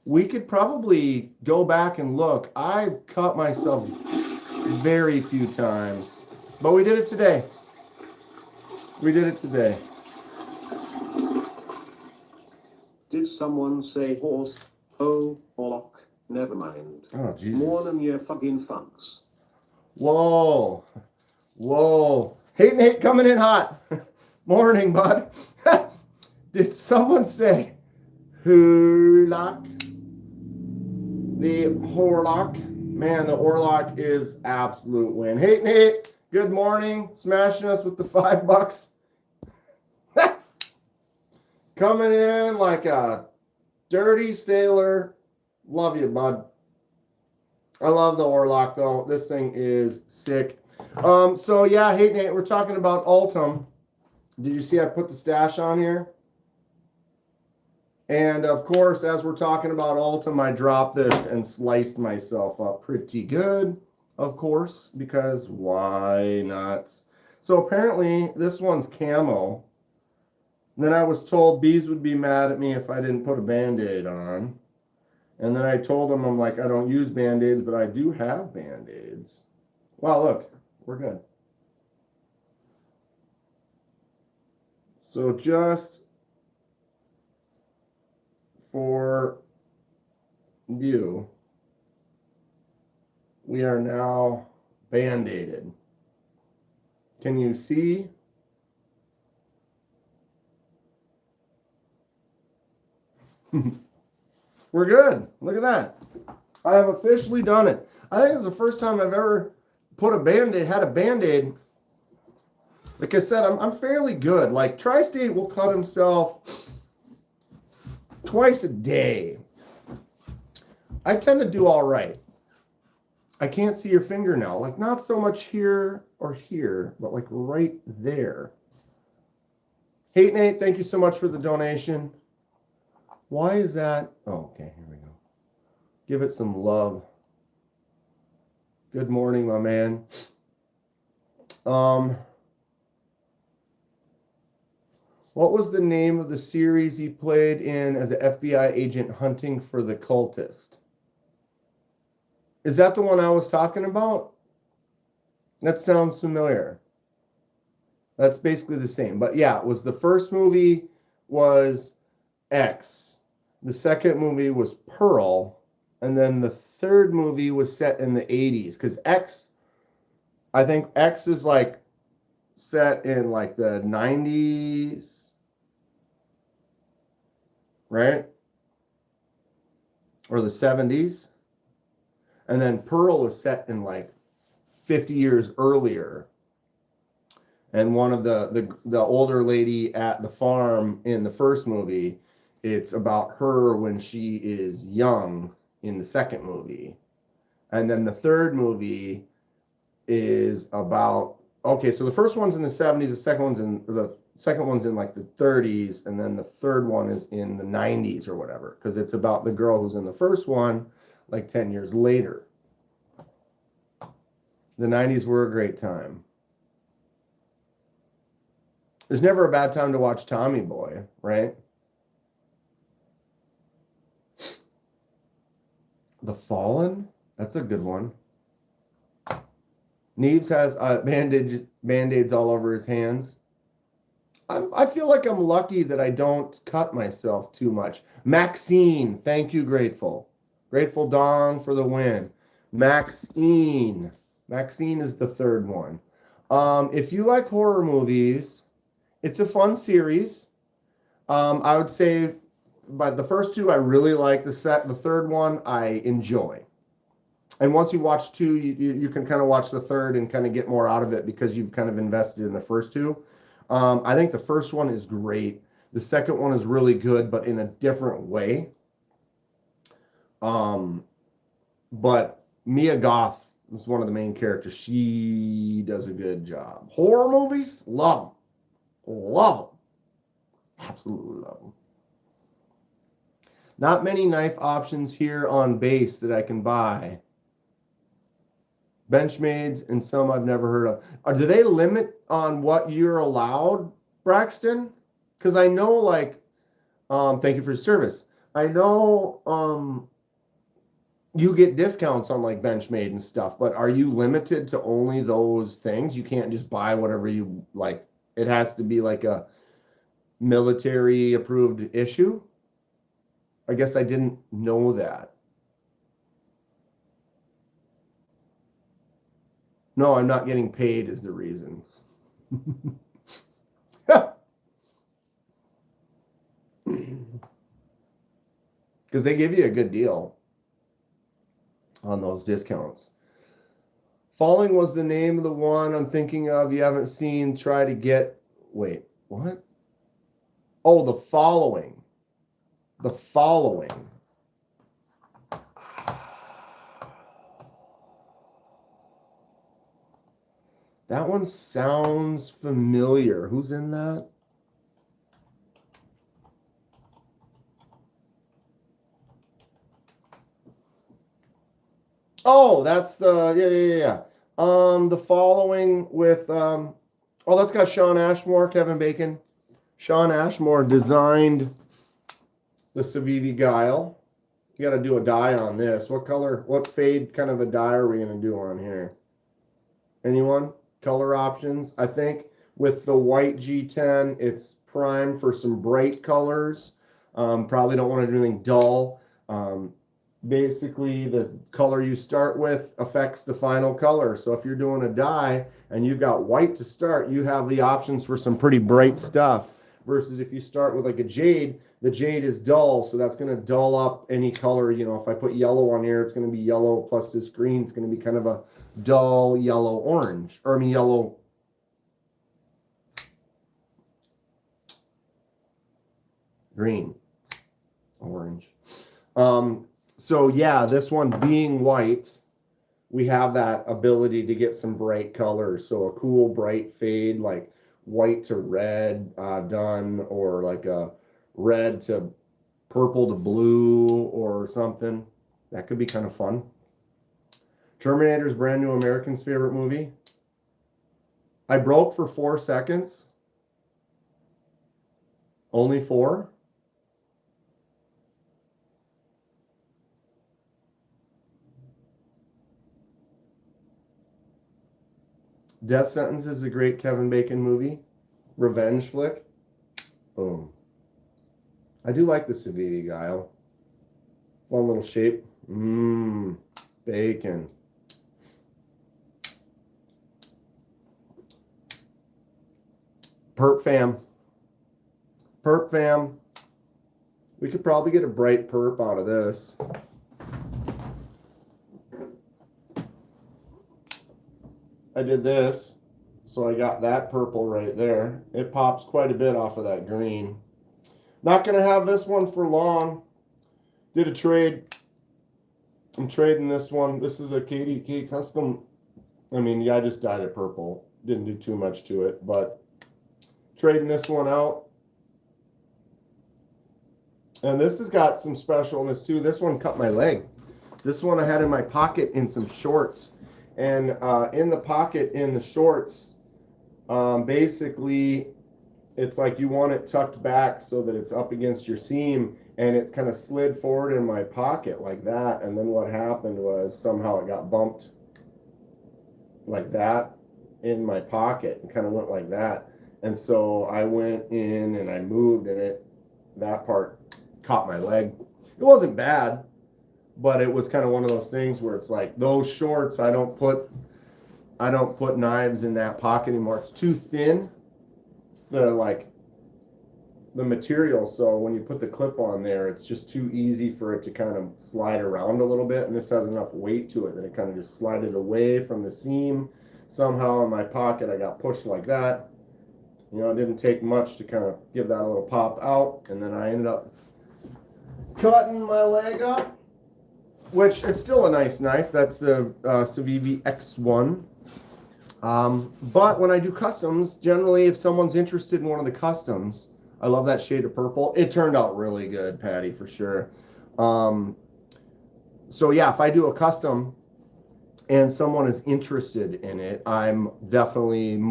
we could probably go back and look. I've cut myself very few times, but we did it today. Did someone say horse? Oh, Orlock. Never mind. Oh, Jesus. More than your fucking funks. Whoa. Hate coming in hot. Morning, bud. Did someone say Horlock? The Horlock? Man, the Orlock is absolute win. Hey, Nate, good morning. Smashing us with the $5. Coming in like a dirty sailor. Love you, bud. I love the Orlock, though. This thing is sick. So, yeah, hey, Nate, we're talking about Ultim. Did you see I put the stash on here? And, of course, as we're talking about Ultim, I dropped this and sliced myself up pretty good, of course, because why not? So, apparently, this one's camo. Then I was told bees would be mad at me if I didn't put a Band-Aid on. And then I told them, I'm like, I don't use Band-Aids, but I do have Band-Aids. Wow, look, we're good. So just for you, we are now Band-Aided. Can you see? We're good. Look at that. I have officially done it. I think it's the first time I've ever put a Band-Aid, had a Band-Aid. Like I said, I'm fairly good. Like Tri-State will cut himself twice a day. I tend to do all right. I can't see your finger now. Like not so much here or here, but like right there. Hey Nate, thank you so much for the donation. Why is that? Oh, okay, here we go. Give it some love. Good morning, my man. What was the name of the series he played in as an FBI agent hunting for the cultist? Is that the one I was talking about? That sounds familiar. That's basically the same. But yeah, it was the first movie was X. The second movie was Pearl. And then the third movie was set in the 80s. Because X, I think X is like set in like the 90s, right? Or the 70s. And then Pearl is set in like 50 years earlier. And one of the older lady at the farm in the first movie, it's about her when she is young in the second movie. And then the third movie is about, okay, so the first one's in the 70s, the second one's in like the 30s, and then the third one is in the 90s or whatever, because it's about the girl who's in the first one like 10 years later. The 90s were a great time. There's never a bad time to watch Tommy Boy, right? The Fallen? That's a good one. Neves has band-aids all over his hands. I feel like I'm lucky that I don't cut myself too much. Maxine, thank you, Grateful. Grateful Dawn for the win. Maxine. Maxine is the third one. If you like horror movies, it's a fun series. I would say, but the first two I really like. The third one I enjoy. And once you watch two, you can kind of watch the third and kind of get more out of it because you've kind of invested in the first two. I think the first one is great. The second one is really good, but in a different way. But Mia Goth is one of the main characters. She does a good job. Horror movies, love them. Love them. Absolutely love them. Not many knife options here on base that I can buy. Benchmades and some I've never heard of. Do they limit on what you're allowed, Braxton? Because I know, like, thank you for your service. I know you get discounts on like Benchmade and stuff, but are you limited to only those things? You can't just buy whatever you like. It has to be like a military approved issue. I guess I didn't know that. No, I'm not getting paid is the reason. Because they give you a good deal on those discounts. Falling was the name of the one I'm thinking of. You haven't seen. Try to get. Wait, what? Oh, The Following. The Following. That one sounds familiar. Who's in that? Oh, that's the yeah. The Following with oh, that's got Sean Ashmore, Kevin Bacon. Sean Ashmore designed the Civivi Guile. You got to do a dye on this. What color? What fade kind of a dye are we going to do on here? Anyone? Color options. I think with the white G10, it's primed for some bright colors. Probably don't want to do anything dull. Basically, the color you start with affects the final color. So if you're doing a dye and you've got white to start, you have the options for some pretty bright stuff. Versus if you start with like a jade, the jade is dull, so that's going to dull up any color. You know, if I put yellow on here, it's going to be yellow plus this green. It's going to be kind of a dull yellow orange, or I mean yellow green orange. So yeah, this one being white, we have that ability to get some bright colors. So a cool bright fade like white to red done, or like a red to purple to blue or something. That could be kind of fun. Terminator's Brand New American's favorite movie. I broke for 4 seconds. Only 4. Death Sentence is a great Kevin Bacon movie. revenge flick. Boom. I do like the Civivi guile. One little shape. Mmm. Bacon. Perp fam. Perp fam. We could probably get a bright perp out of this. I did this, so I got that purple right there. It pops quite a bit off of that green. Not going to have this one for long. Did a trade. I'm trading this one. This is a KDK custom. I mean, yeah, I just dyed it purple. Didn't do too much to it, but trading this one out. And this has got some specialness too. This one cut my leg. This one I had in my pocket in some shorts. And in the pocket in the shorts, basically, it's like you want it tucked back so that it's up against your seam. And it kind of slid forward in my pocket like that. And then what happened was somehow it got bumped like that in my pocket and kind of went like that. And so I went in and I moved, and that part caught my leg. It wasn't bad, but it was kind of one of those things where it's like those shorts, I don't put knives in that pocket anymore. It's too thin, the material. So when you put the clip on there, it's just too easy for it to kind of slide around a little bit. And this has enough weight to it that it kind of just slided away from the seam. Somehow in my pocket, I got pushed like that. You know, it didn't take much to kind of give that a little pop out. And then I ended up cutting my leg up, which it's still a nice knife. That's the Civivi X1. But when I do customs, generally if someone's interested in one of the customs, I love that shade of purple. It turned out really good, Patty, for sure. So yeah, if I do a custom and someone is interested in it, I'm definitely,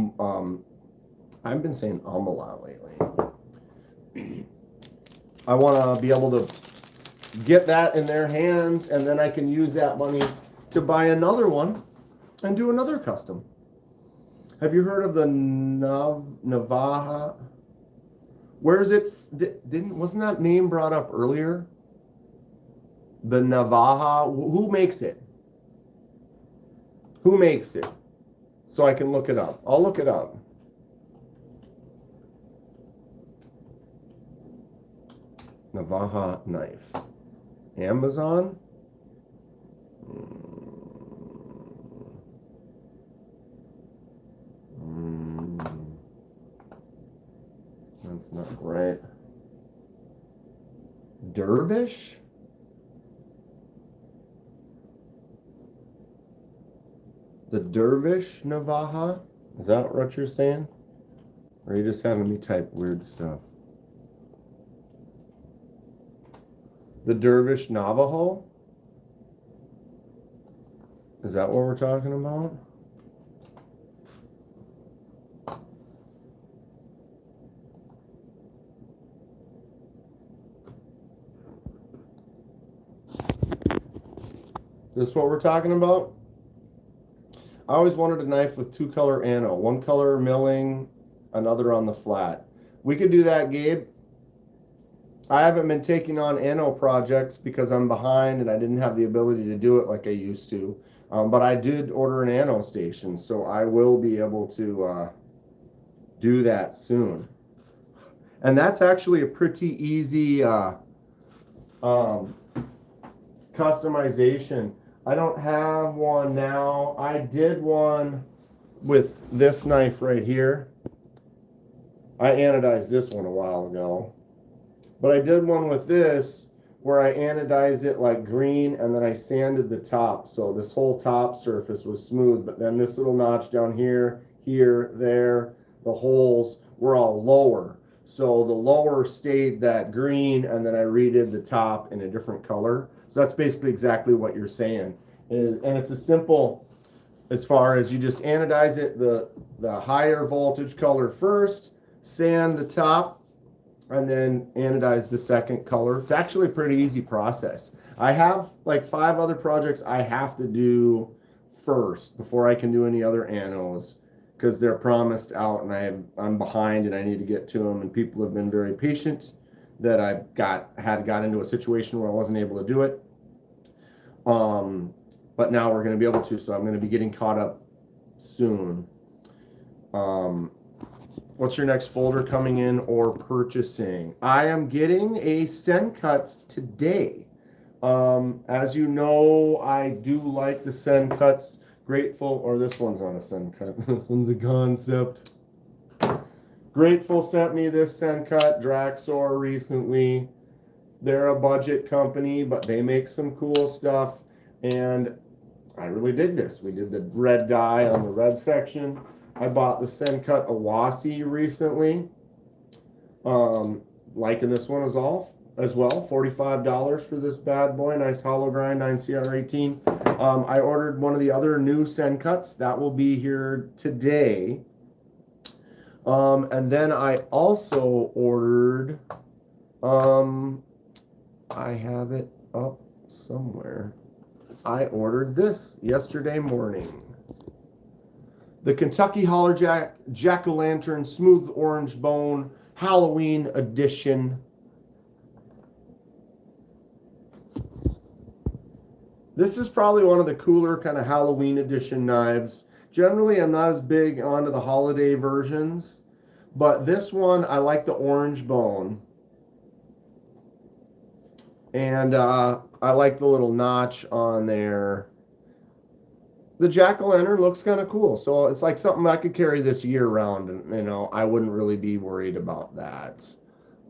I've been saying a lot lately. I want to be able to get that in their hands, and then I can use that money to buy another one and do another custom. Have you heard of the Navaja? Where is it? Wasn't that name brought up earlier? The Navaja. Who makes it? Who makes it? So I can look it up. I'll look it up. Navaja knife. Amazon? That's not right. Dervish? The Dervish Navaja? Is that what you're saying? Or are you just having me type weird stuff? The Dervish Navajo? Is that what we're talking about? Is this what we're talking about? I always wanted a knife with 2-color ano. 1 color milling, another on the flat. We could do that, Gabe. I haven't been taking on ano projects because I'm behind and I didn't have the ability to do it like I used to. But I did order an ano station, so I will be able to do that soon. And that's actually a pretty easy customization. I don't have one now. I did one with this knife right here. I anodized this one a while ago. But I did one with this where I anodized it like green, and then I sanded the top. So this whole top surface was smooth, but then this little notch down here, here, there, the holes were all lower. So the lower stayed that green, and then I redid the top in a different color. So that's basically exactly what you're saying. And it's a simple, as far as you just anodize it, the higher voltage color first, sand the top, and then anodize the second color. It's actually a pretty easy process. I have like 5 other projects I have to do first before I can do any other anos. because they're promised out, and I'm behind and I need to get to them, and people have been very patient that I've got into a situation where I wasn't able to do it. But now we're going to be able to, so I'm going to be getting caught up soon. What's your next folder coming in or purchasing? I am getting a Send Cuts today. As you know, I do like the Send Cuts. Grateful, or this one's on a Send Cut. This one's a concept. Grateful sent me this Send Cut. Draxor recently. They're a budget company, but they make some cool stuff, and I really dig this. We did the red dye on the red section. I bought the Send Cut Awasi recently. Liking this one as well. $45 for this bad boy. Nice hollow grind 9CR18. I ordered one of the other new Send Cuts. That will be here today. And then I also ordered, I have it up somewhere. I ordered this yesterday morning. The Kentucky Holler Jack-o'-lantern Smooth Orange Bone Halloween Edition. This is probably one of the cooler kind of Halloween edition knives. Generally, I'm not as big onto the holiday versions, but this one, I like the orange bone. And I like the little notch on there. The jack-o'-lantern looks kind of cool. So it's like something I could carry this year round, and you know, I wouldn't really be worried about that.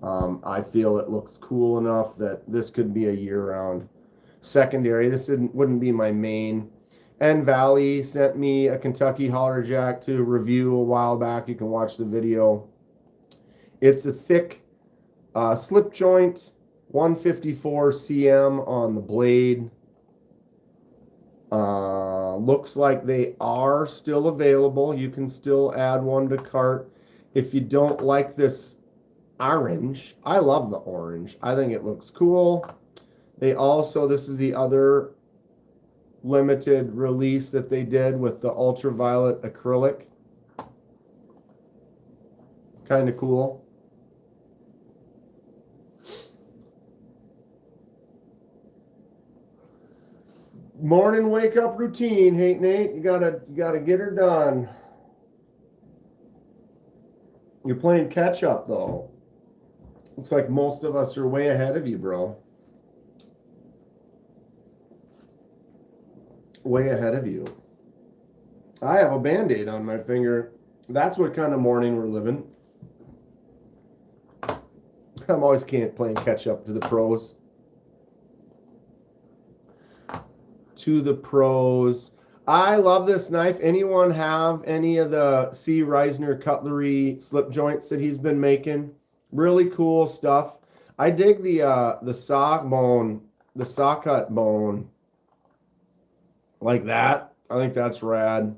I feel it looks cool enough that this could be a year-round secondary. This wouldn't be my main. And Valley sent me a Kentucky Holler Jack to review a while back. You can watch the video. It's a thick slip joint, 154 cm on the blade. Looks like they are still available. You can still add one to cart. If you don't like this orange, I love the orange. I think it looks cool. They also, this is the other limited release that they did with the ultraviolet acrylic. Kind of cool. Morning wake up routine. Hey Nate, you gotta get her done. You're playing catch up though. Looks like most of us are way ahead of you, bro. Way ahead of you. I have a band-aid on my finger. That's what kind of morning we're living. I'm always playing catch up to the pros. To the pros. I love this knife. Anyone have any of the C. Reisner cutlery slip joints that he's been making? Really cool stuff. I dig the saw bone, the saw cut bone like that. I think that's rad.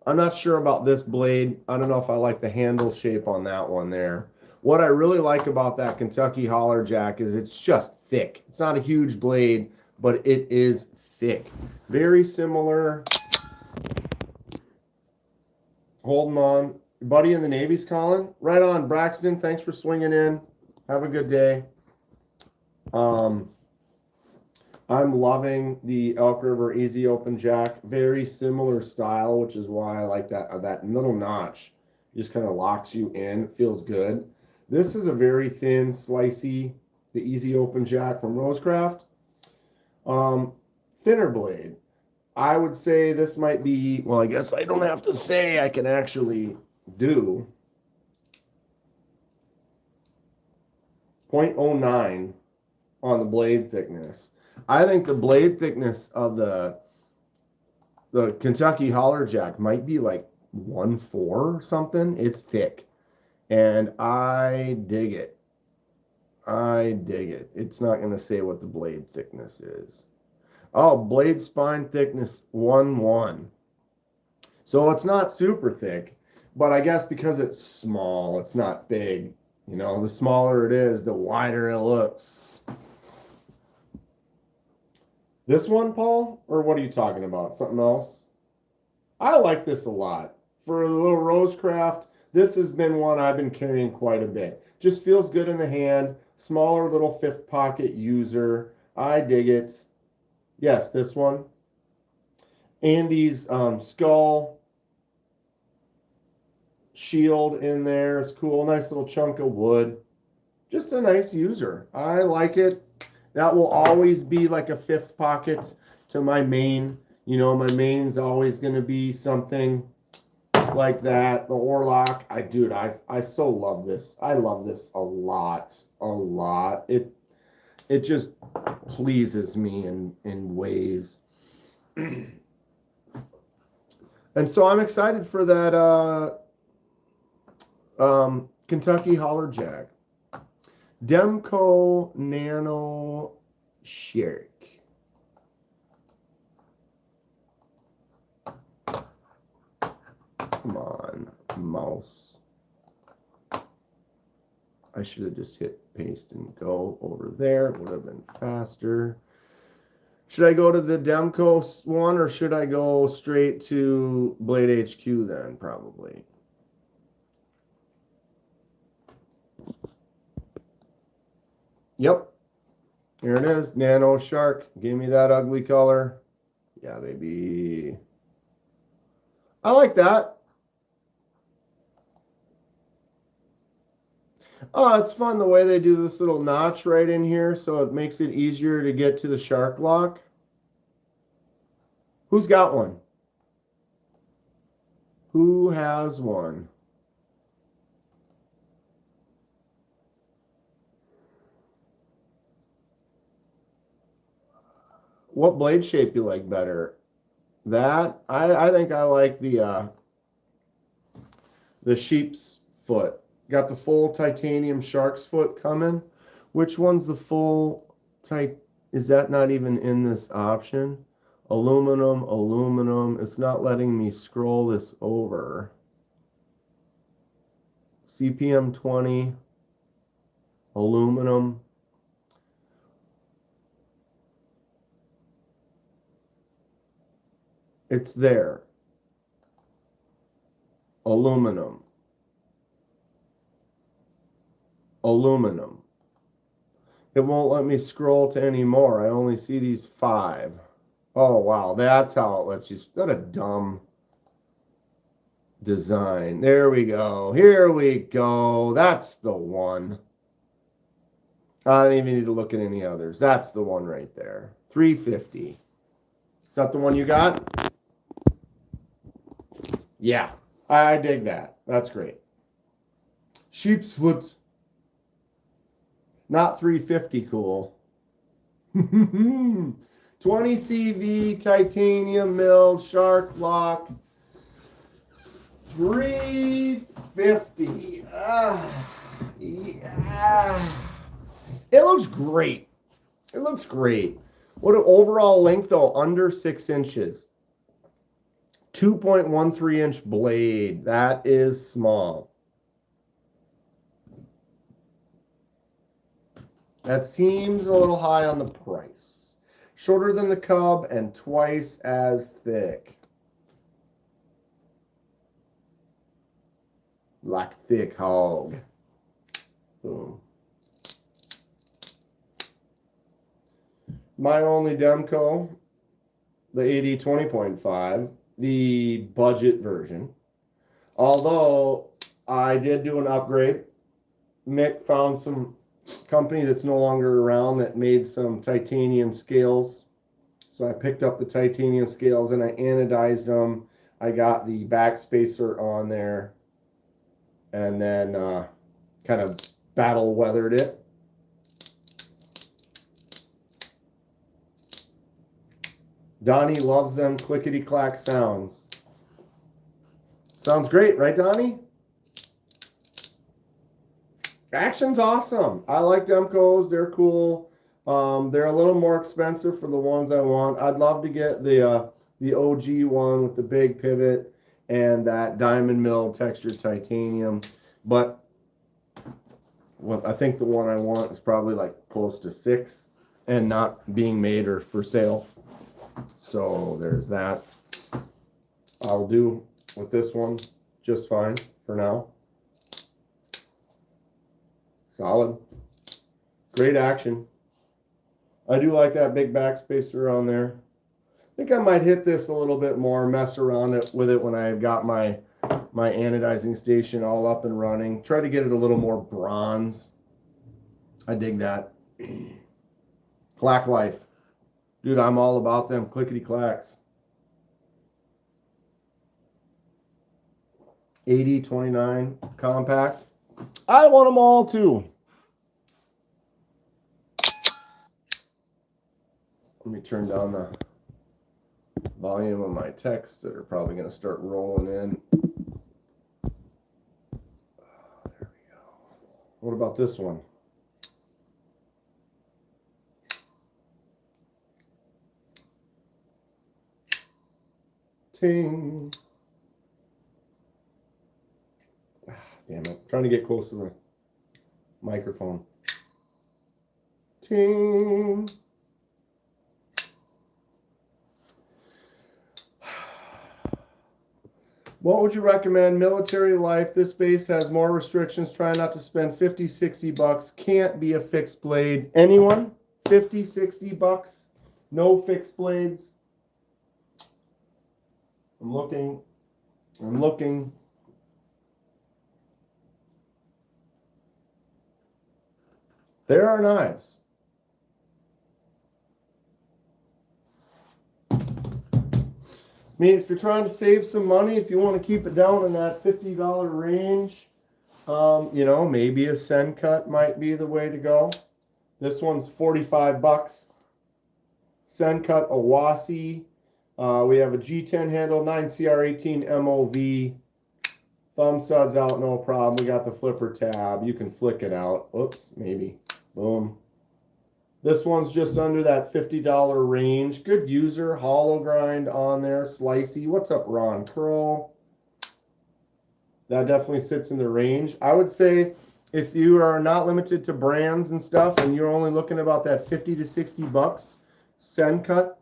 I'm not sure about this blade. I don't know if I like the handle shape on that one there. What I really like about that Kentucky Holler Jack is it's just thick. It's not a huge blade, but it is thick. Very similar. Holding on. Your buddy in the Navy's calling. Right on, Braxton. Thanks for swinging in. Have a good day. I'm loving the Elk River Easy Open Jack. Very similar style, which is why I like that little notch. Just kind of locks you in. Feels good. This is a very thin, slicey, the Easy Open Jack from Rosecraft. Thinner blade. I would say this might be, well, I guess I don't have to say, I can actually do 0.09 on the blade thickness. I think the blade thickness of the Kentucky Holler Jack might be like 1.4 or something. It's thick. And I dig it. I dig it. It's not going to say what the blade thickness is. Oh, blade spine thickness 1.1. So it's not super thick, but I guess because it's small, it's not big. You know, the smaller it is, the wider it looks. This one, Paul? Or what are you talking about? Something else? I like this a lot. For a little Rosecraft, this has been one I've been carrying quite a bit. Just feels good in the hand. Smaller little fifth pocket user. I dig it. Yes, this one. Andy's skull shield in there is cool. Nice little chunk of wood. Just a nice user. I like it. That will always be like a fifth pocket to my main. You know, my main's always going to be something like that. The Orlock. Dude, I so love this. I love this a lot. A lot. It just pleases me in ways. And so I'm excited for that Kentucky Holler Jag. Demco Nano Shark. Come on, mouse. I should have just hit paste and go over there. It would have been faster. Should I go to the Demco one or should I go straight to Blade HQ then? Probably. Yep. Here it is. Nano Shark. Give me that ugly color. Yeah, baby. I like that. Oh, it's fun the way they do this little notch right in here, so it makes it easier to get to the shark lock. Who's got one? Who has one? What blade shape you like better? That I think I like the sheep's foot. Got the full titanium shark's foot coming. Which one's the full is that not even in this option? Aluminum, aluminum. It's not letting me scroll this over. CPM 20, aluminum. It's there. Aluminum. Aluminum. It won't let me scroll to any more. I only see these 5. Oh, wow. That's how it lets you. What a dumb design. There we go. Here we go. That's the one. I don't even need to look at any others. That's the one right there. 350. Is that the one you got? Yeah. I dig that. That's great. Sheep's foot. Not 350 cool. 20 CV titanium milled shark lock. 350. Yeah. It looks great. It looks great. What an overall length though, under 6 inches. 2.13 inch blade. That is small. That seems a little high on the price. Shorter than the Cub and twice as thick. Like thick hog. Boom. My only Demco, the 80-20.5, the budget version. Although I did do an upgrade. Mick found some company that's no longer around that made some titanium scales. So I picked up the titanium scales and I anodized them. I got the back spacer on there and then kind of battle weathered it. Donnie loves them clickety-clack sounds. Sounds great, right, Donnie? Action's awesome. I like Demcos. They're cool. They're a little more expensive for the ones I want. I'd love to get the OG one with the big pivot and that diamond mill textured titanium. But I think the one I want is probably like close to 6 and not being made or for sale. So there's that. I'll do with this one just fine for now. Solid. Great action. I do like that big backspacer around there. I think I might hit this a little bit more, mess around with it when I've got my anodizing station all up and running. Try to get it a little more bronze. I dig that. Clack Life. Dude, I'm all about them clickety clacks. 8029 compact. I want them all too. Let me turn down the volume of my texts that are probably going to start rolling in. There we go. What about this one? Ting. Damn it. I'm trying to get close to the microphone. Ting. What would you recommend? Military life. This base has more restrictions. Try not to spend 50, 60 bucks. Can't be a fixed blade. Anyone? 50, 60 bucks? No fixed blades? I'm looking. There are knives. I mean, if you're trying to save some money, if you want to keep it down in that $50 range, you know, maybe a Sen cut might be the way to go. This one's 45 bucks. Sen cut Awasi. We have a G10 handle, 9CR18 MOV. Thumb studs out, no problem. We got the flipper tab. You can flick it out. Oops, maybe. Boom. This one's just under that $50 range. Good user, hollow grind on there, slicey. What's up, Ron? Curl. That definitely sits in the range. I would say if you are not limited to brands and stuff and you're only looking about that 50 to 60 bucks, Sen cut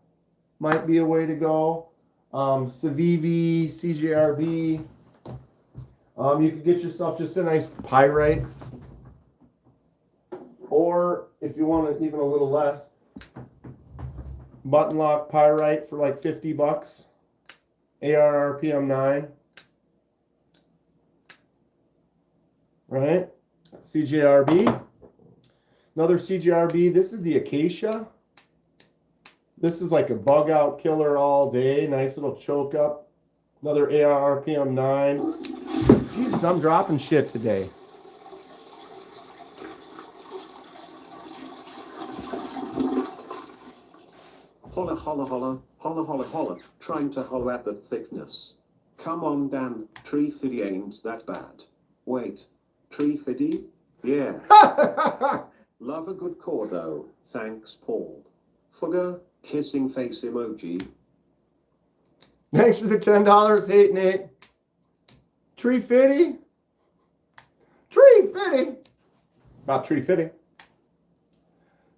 might be a way to go. Civivi, CJRB. You could get yourself just a nice pyrite. Or if you want it even a little less, button lock pyrite for like 50 bucks. AR RPM 9. Right? CJRB. Another CJRB. This is the Acacia. This is like a bug out killer all day. Nice little choke up. Another AR RPM 9. Jesus, I'm dropping shit today. Holla, holla, holla, holla, holla, holla, trying to holler at the thickness. Come on, Dan, tree fiddy ain't that bad. Wait, tree fiddy? Yeah. Love a good core though. Thanks, Paul. Fugger, kissing face emoji. Thanks for the $10, Nate. Tree fitty? Tree fitty? About tree fitting.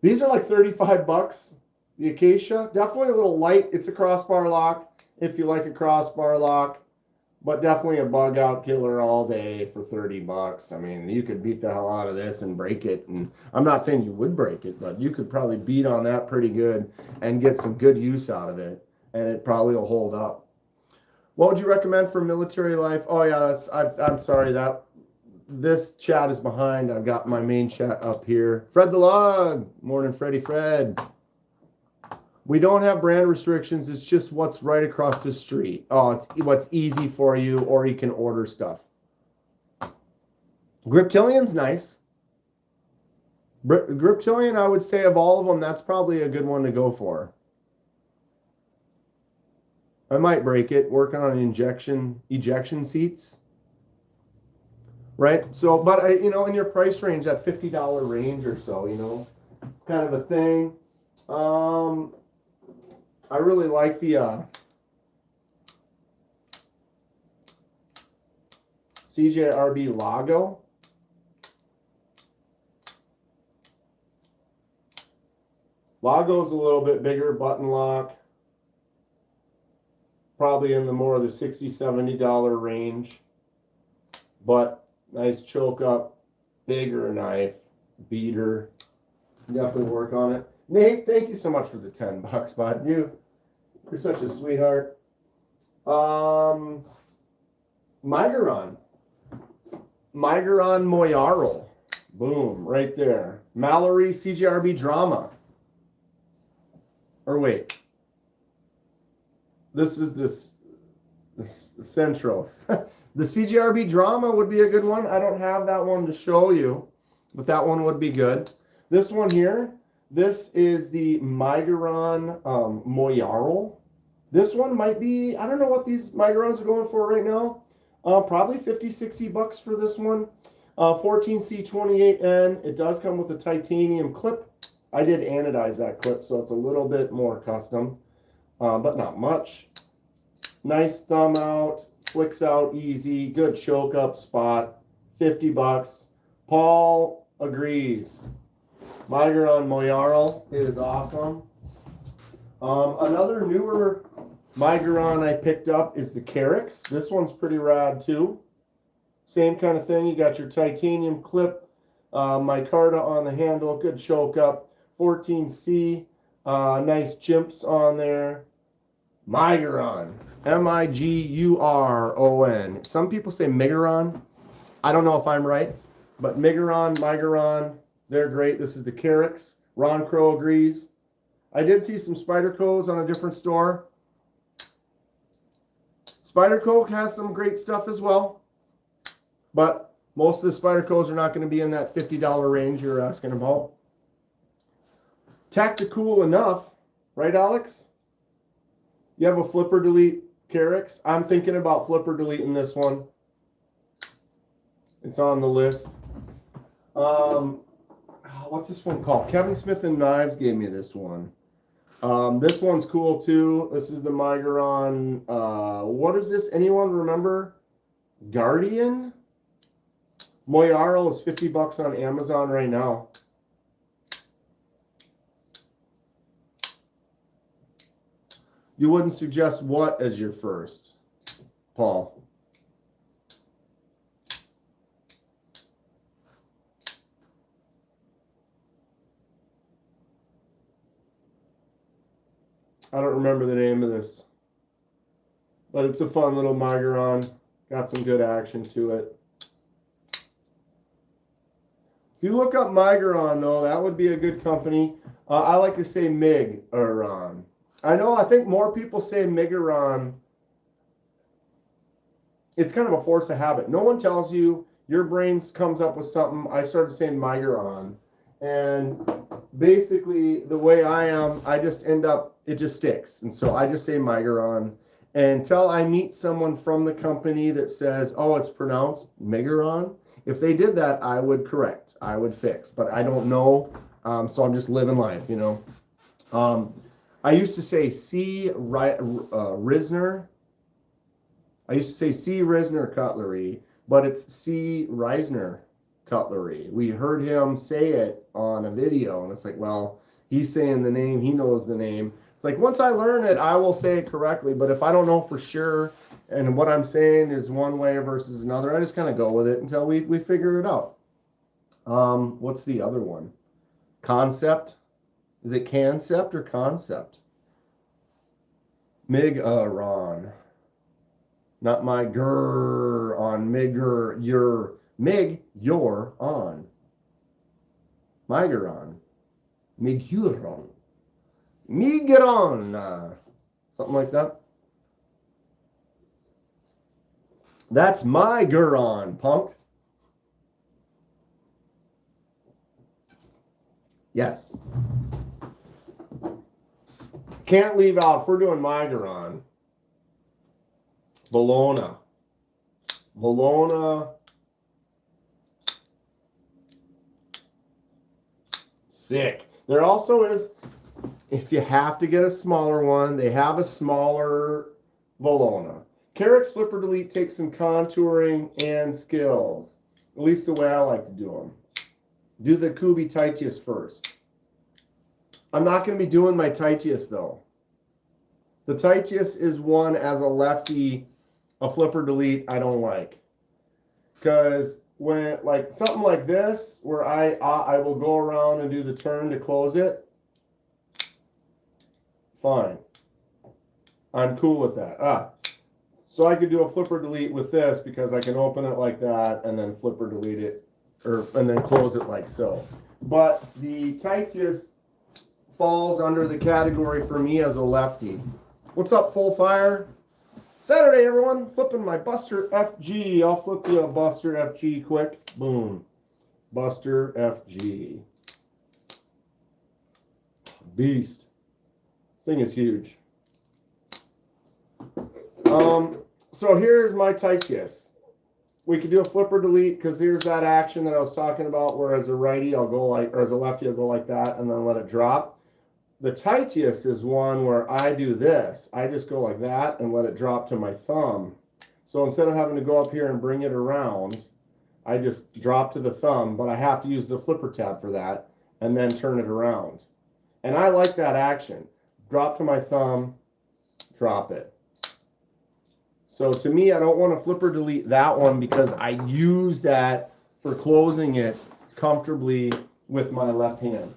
These are like 35 bucks. The Acacia, definitely a little light. It's a crossbar lock if you like a crossbar lock, but definitely a bug out killer all day for 30 bucks. I mean, you could beat the hell out of this and break it. And I'm not saying you would break it, but you could probably beat on that pretty good and get some good use out of it. And it probably will hold up. What would you recommend for military life? Oh yeah, I'm sorry that this chat is behind. I've got my main chat up here. Fred the Log. Morning, Freddy Fred. We don't have brand restrictions. It's just what's right across the street. Oh, it's what's easy for you, or you can order stuff. Griptilian's nice. Griptilian, I would say of all of them, that's probably a good one to go for. I might break it, working on ejection seats. Right? So, but you know, in your price range, that $50 range or so, you know, it's kind of a thing. I really like the CJRB Lago. Lago's a little bit bigger, button lock. probably in the more of the $60, $70 range. But nice choke up, bigger knife, beater. Definitely work on it. Nate, thank you so much for the $10, bud. You're such a sweetheart. Migeron Moyarl. Boom, right there. Mallory CGRB Drama. Or wait. This is this Centros. The CGRB Drama would be a good one. I don't have that one to show you, but that one would be good. This one here, this is the Migeron Moyarl. This one might be, I don't know what these Migerons are going for right now. Probably 50, 60 bucks for this one. 14C28N. It does come with a titanium clip. I did anodize that clip, so it's a little bit more custom, but not much. Nice thumb out, flicks out easy, good choke up spot. 50 bucks. Paul agrees. Migeron Moyarl is awesome. Another newer Migeron I picked up is the Carix. This one's pretty rad too. Same kind of thing. You got your titanium clip, micarta on the handle, good choke up. 14C, nice chimps on there. Migeron, Miguron. Some people say Migeron. I don't know if I'm right, but Migeron, they're great. This is the Carix. Ron Crow agrees. I did see some Spyderco's on a different store. Spyderco has some great stuff as well, but most of the Spyderco's are not going to be in that $50 range you're asking about. Tactical enough, right, Alex? You have a flipper delete Carix. I'm thinking about flipper deleting this one. It's on the list. What's this one called? Kevin Smith and Knives gave me this one. This one's cool too. This is the Migeron. What is this? Anyone remember? Guardian? Moyarl is 50 bucks on Amazon right now. You wouldn't suggest what as your first, Paul? I don't remember the name of this, but it's a fun little Migeron. Got some good action to it. If you look up Migeron, though, that would be a good company. I like to say Migeron. I think more people say Migeron. It's kind of a force of habit. No one tells you. Your brain comes up with something. I started saying Migeron. And basically, the way I am, I just end up, it just sticks. And so I just say Migeron until I meet someone from the company that says, oh, it's pronounced Migeron. If they did that, I would correct. I would fix. But I don't know. So I'm just living life, you know. I used to say C. Risner. I used to say C. Risner cutlery, but it's C. Reisner cutlery. We heard him say it on a video, and it's like, well, he's saying the name, he knows the name. It's like, once I learn it, I will say it correctly, but if I don't know for sure, and what I'm saying is one way versus another, I just kind of go with it until we figure it out. What's the other one? Concept? Is it Concept or Concept? Migeron. Not my grr on Migger, your Mig, you're on. Migeron. Miguron. Migeron. Something like that. That's Migeron, punk. Yes. Can't leave out, if we're doing Migeron, Bologna. Sick. There also is, if you have to get a smaller one, they have a smaller Bologna. Carix Flipper Delete takes some contouring and skills. At least the way I like to do them. Do the Kubi Titius first. I'm not going to be doing my Titius though. The tightest is one as a lefty, a flipper delete I don't like. Because when like something like this, where I will go around and do the turn to close it, fine. I'm cool with that. So I could do a flipper delete with this because I can open it like that and then flipper delete it, and then close it like so. But the tightest falls under the category for me as a lefty. What's up, Full Fire? Saturday, everyone. Flipping my Buster FG. I'll flip you a Buster FG quick. Boom. Buster FG. Beast. This thing is huge. So here's my tightest. We could do a flipper delete because here's that action that I was talking about where as a righty I'll go like, or as a lefty I'll go like that and then let it drop. The tightest is one where I do this. I just go like that and let it drop to my thumb. So instead of having to go up here and bring it around, I just drop to the thumb, but I have to use the flipper tab for that and then turn it around. And I like that action. Drop to my thumb, drop it. So to me, I don't want to flipper delete that one because I use that for closing it comfortably with my left hand.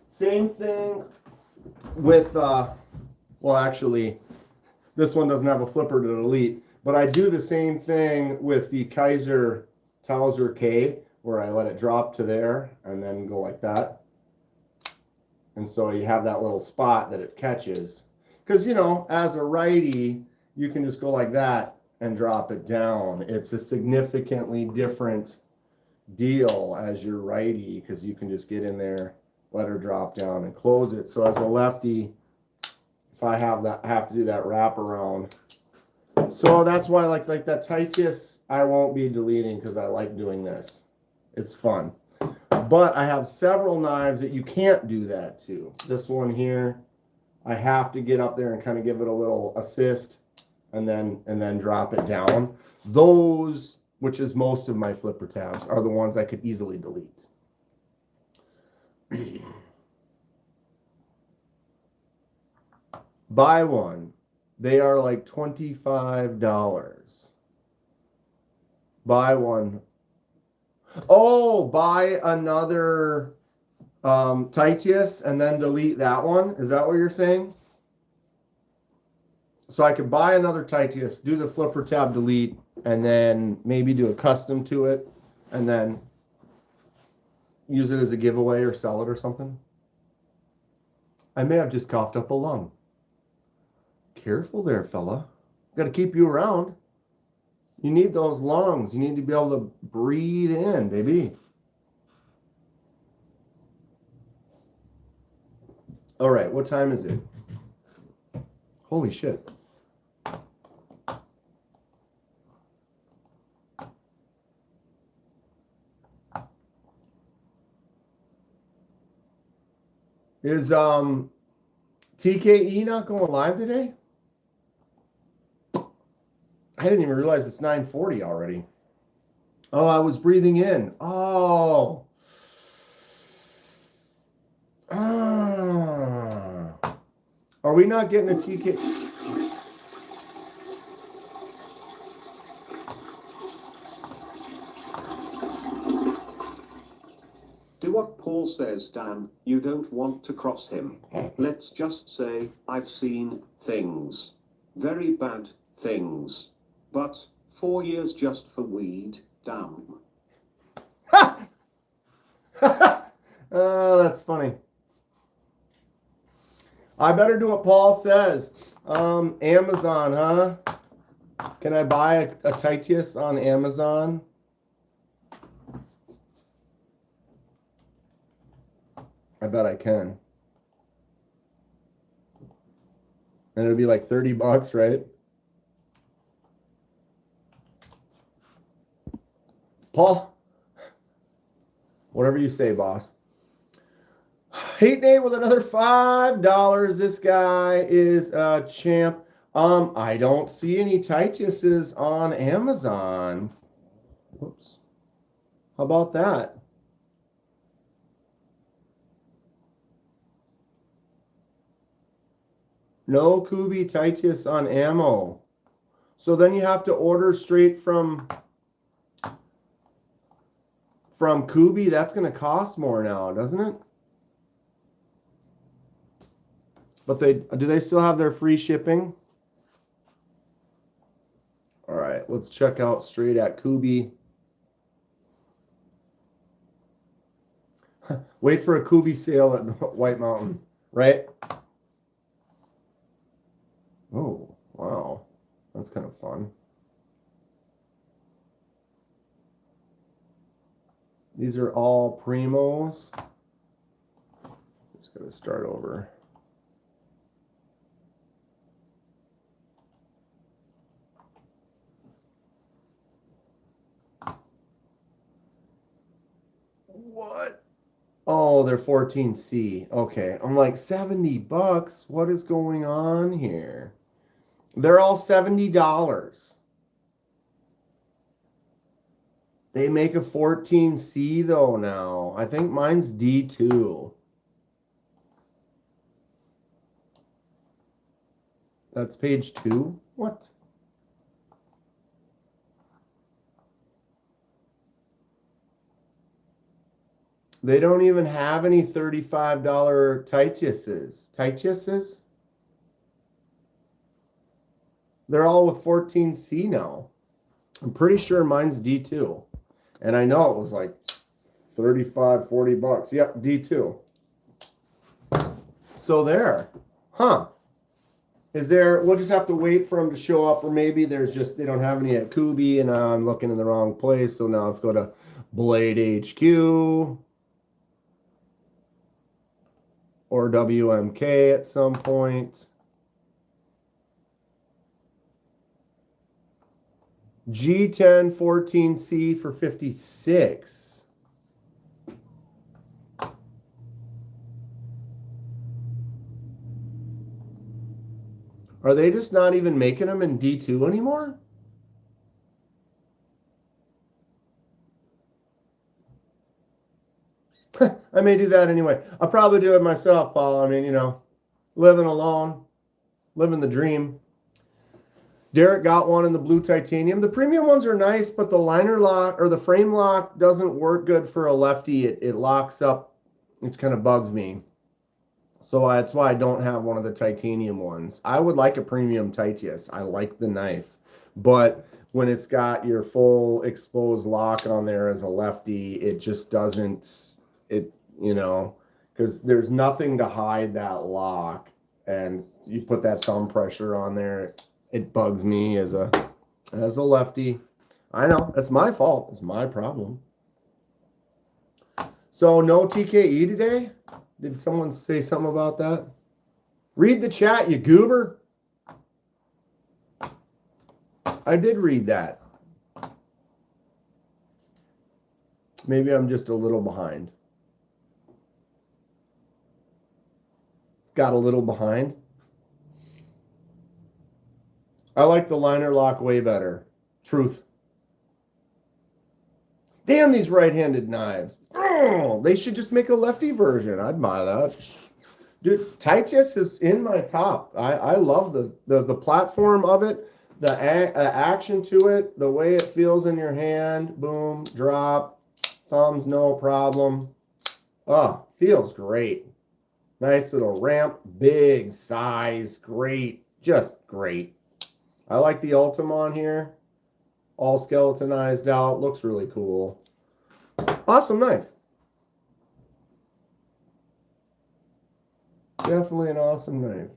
Same thing with, well, actually, this one doesn't have a flipper to delete, but I do the same thing with the Kaiser Towser K, where I let it drop to there and then go like that. And so you have that little spot that it catches. Because, you know, as a righty, you can just go like that and drop it down. It's a significantly different deal as your righty because you can just get in there, let her drop down and close it. So as a lefty, if I have to do that wrap around. So that's why like that tightest I won't be deleting because I like doing this. It's fun. But I have several knives that you can't do that to. This one here, I have to get up there and kind of give it a little assist and then drop it down. Those, which is most of my flipper tabs, are the ones I could easily delete. Buy one. They are like $25. Buy one. Oh, buy another tightest and then delete that one. Is that what you're saying? So I could buy another tightest, do the flipper tab delete, and then maybe do a custom to it, and then use it as a giveaway or sell it or something. I may have just coughed up a lung. Careful there, fella. Got to keep you around. You need those lungs. You need to be able to breathe in, baby. All right, what time is it? Holy shit. Is TKE not going live today? I didn't even realize it's 9:40 already. Oh, I was breathing in. Oh. Ah. Are we not getting a TK? Do what Paul says, Dan. You don't want to cross him. Let's just say, I've seen things. Very bad things. But 4 years just for weed, damn. Oh, that's funny. I better do what Paul says. Amazon, huh? Can I buy a tightest on Amazon? I bet I can. And it'll be like $30, right? Paul, whatever you say, boss. Hate Nate with another $5. This guy is a champ. I don't see any tightists on Amazon. Whoops. How about that? No Kubi Titus on ammo. So then you have to order straight from Kubi. That's going to cost more now, doesn't it? But do they still have their free shipping? All right, let's check out straight at Kubi. Wait for a Kubi sale at White Mountain, right? Oh, wow. That's kind of fun. These are all primos. Just going to start over. What? Oh, they're 14C. Okay. I'm like, $70. What is going on here? They're all $70. They make a 14C though now. I think mine's D2. That's page 2? What? They don't even have any $35 Tituses. Tituses? They're all with 14C now. I'm pretty sure mine's D2. And I know it was like 35, 40 bucks. Yep, D2. So there. Huh. Is there, we'll just have to wait for them to show up, or maybe there's just, they don't have any at Kubi and I'm looking in the wrong place. So now let's go to Blade HQ or WMK at some point. G10 14C for 56. Are they just not even making them in D2 anymore? I may do that anyway. I'll probably do it myself, Paul. I mean, you know, living alone, living the dream. Derek got one in the blue titanium. The premium ones are nice, but the liner lock or the frame lock doesn't work good for a lefty. It locks up. It kind of bugs me. So that's why I don't have one of the titanium ones. I would like a premium Titus. I like the knife. But when it's got your full exposed lock on there as a lefty, it just doesn't, because there's nothing to hide that lock. And you put that thumb pressure on there, it bugs me as a lefty. I know, that's my fault. It's my problem. So no TKE today? Did someone say something about that? Read the chat, you goober. I did read that. Maybe I'm just a little behind. Got a little behind. I like the liner lock way better. Truth. Damn these right-handed knives. Oh, they should just make a lefty version. I'd buy that. Dude, Titus is in my top. I love the platform of it, the action to it, the way it feels in your hand. Boom, drop, thumbs, no problem. Oh, feels great. Nice little ramp, big size, great, just great. I like the Ultima on here. All skeletonized out. Looks really cool. Awesome knife. Definitely an awesome knife.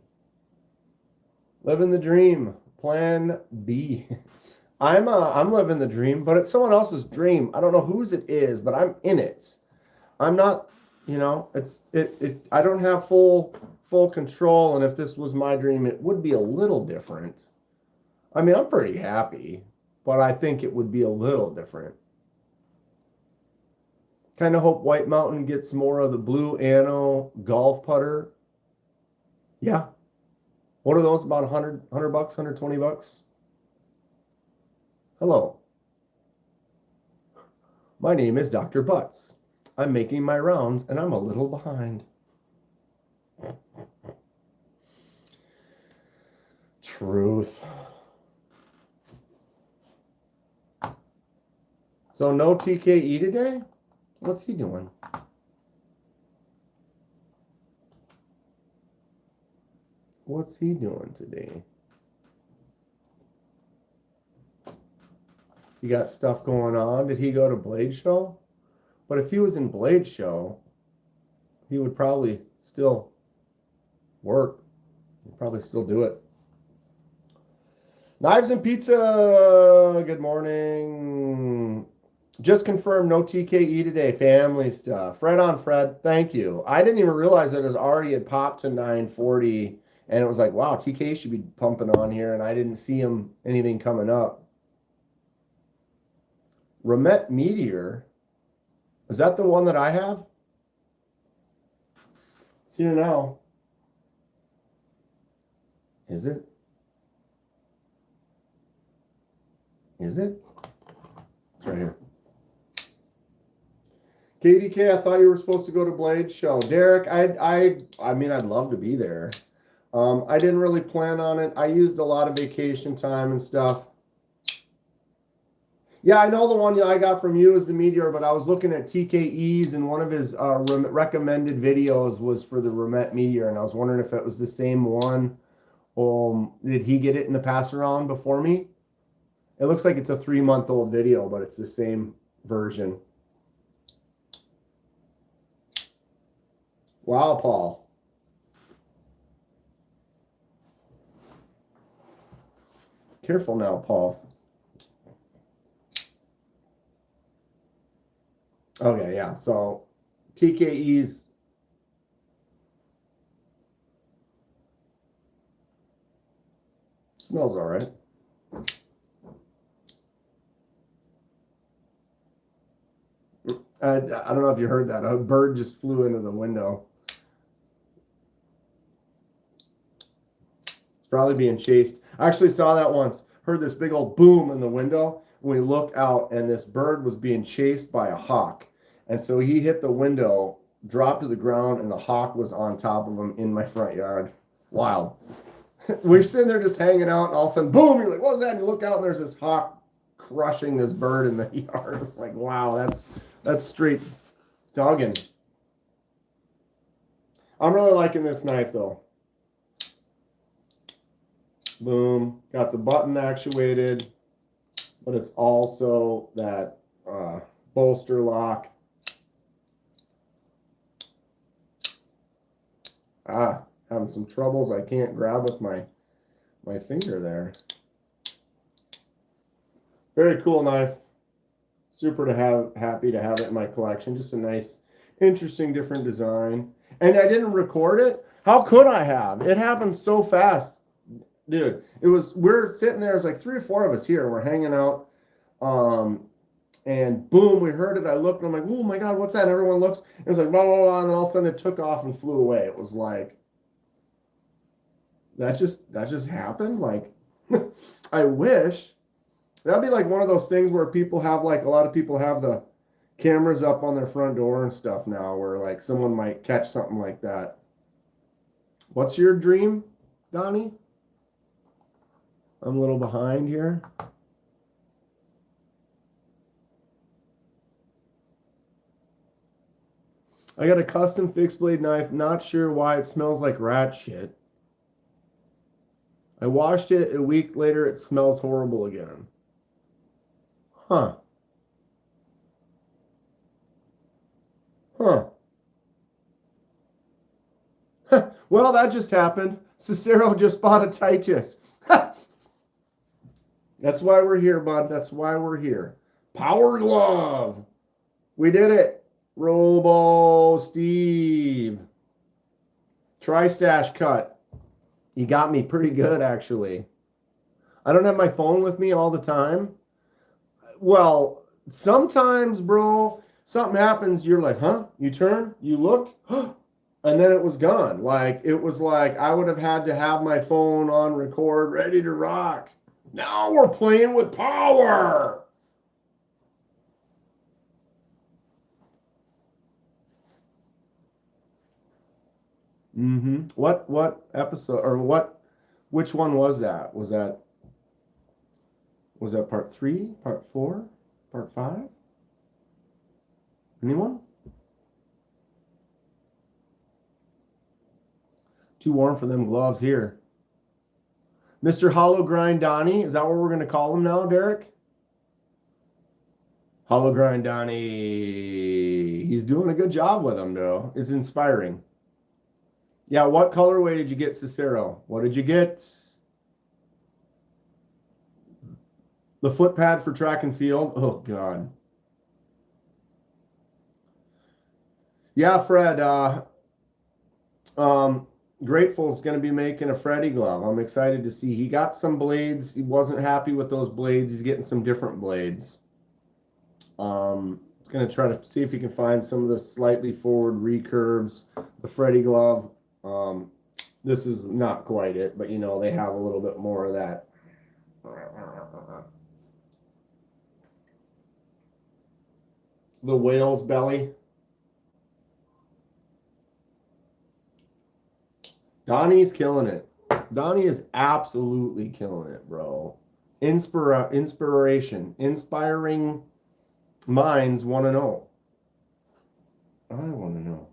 Living the dream. Plan B. I'm living the dream, but it's someone else's dream. I don't know whose it is, but I'm in it. I'm not, I don't have full control, and if this was my dream, it would be a little different. I mean, I'm pretty happy, but I think it would be a little different. Kind of hope White Mountain gets more of the blue Anno golf putter. Yeah. What are those? About 100 bucks, 120 bucks? Hello. My name is Dr. Butts. I'm making my rounds, and I'm a little behind. Truth. So no TKE today? What's he doing? What's he doing today? He got stuff going on. Did he go to Blade Show? But if he was in Blade Show, he would probably still work. He'd probably still do it. Knives and Pizza. Good morning. Just confirmed no TKE today. Family stuff. Fred on Fred. Thank you. I didn't even realize that it was already had popped to 940. And it was like, wow, TK should be pumping on here. And I didn't see anything coming up. Remet Meteor. Is that the one that I have? It's here now. Is it? Is it? It's right here. KDK, I thought you were supposed to go to Blade Show. Derek, I mean, I'd love to be there. I didn't really plan on it. I used a lot of vacation time and stuff. Yeah, I know the one I got from you is the Meteor, but I was looking at TKE's, and one of his recommended videos was for the Remet Meteor, and I was wondering if it was the same one. Did he get it in the pass around before me? It looks like it's a 3-month-old video, but it's the same version. Wow, Paul. Careful now, Paul. Okay, yeah. So TKE's smells all right. I don't know if you heard that. A bird just flew into the window. It's probably being chased. I actually saw that once. Heard this big old boom in the window. We looked out, and this bird was being chased by a hawk. And so he hit the window, dropped to the ground, and the hawk was on top of him in my front yard. Wild. We're sitting there just hanging out, and all of a sudden, boom, you're like, what was that? And you look out, and there's this hawk crushing this bird in the yard. It's like, wow, that's straight dogging. I'm really liking this knife, though. Boom. Got the button actuated, but it's also that bolster lock. Having some troubles. I can't grab with my finger there. Very cool knife. Super happy to have it in my collection. Just a nice, interesting, different design. And I didn't record it. How could I have? It happened so fast. Dude, we're sitting there, it's like 3 or 4 of us here. We're hanging out. And boom, we heard it. I looked and I'm like, oh my God, what's that? And everyone looks. It was like, blah, blah, blah. And then all of a sudden it took off and flew away. It was like, that just happened. Like, I wish. That'd be like one of those things where people have, like, a lot of people have the cameras up on their front door and stuff now, where like someone might catch something like that. What's your dream, Donnie? I'm a little behind here. I got a custom fixed blade knife. Not sure why it smells like rat shit. I washed it. A week later, it smells horrible again. Huh. Huh. Well, that just happened. Cicero just bought a Titus. That's why we're here, bud. That's why we're here. Power glove. We did it. Robo Steve. Tri-stash cut. You got me pretty good, actually. I don't have my phone with me all the time. Well, sometimes, bro, something happens. You're like, huh? You turn, you look, and then it was gone. Like, it was like I would have had to have my phone on record, ready to rock. Now we're playing with power. What episode or what Which one was that? Was that part 3, part 4, part 5? Anyone? Too warm for them gloves here. Mr. Hollow Grind Donnie, is that what we're going to call him now, Derek? Hollow Grind Donnie. He's doing a good job with them, though. It's inspiring. Yeah, what colorway did you get, Cicero? What did you get? The foot pad for track and field. Oh, God. Yeah, Fred. Grateful's going to be making a Freddy glove. I'm excited to see. He got some blades. He wasn't happy with those blades. He's getting some different blades. Going to try to see if he can find some of the slightly forward recurves. The Freddy glove. This is not quite it, but you know, they have a little bit more of that. The whale's belly. Donnie's killing it. Donnie is absolutely killing it, bro. Inspiration. Inspiring minds want to know. I want to know.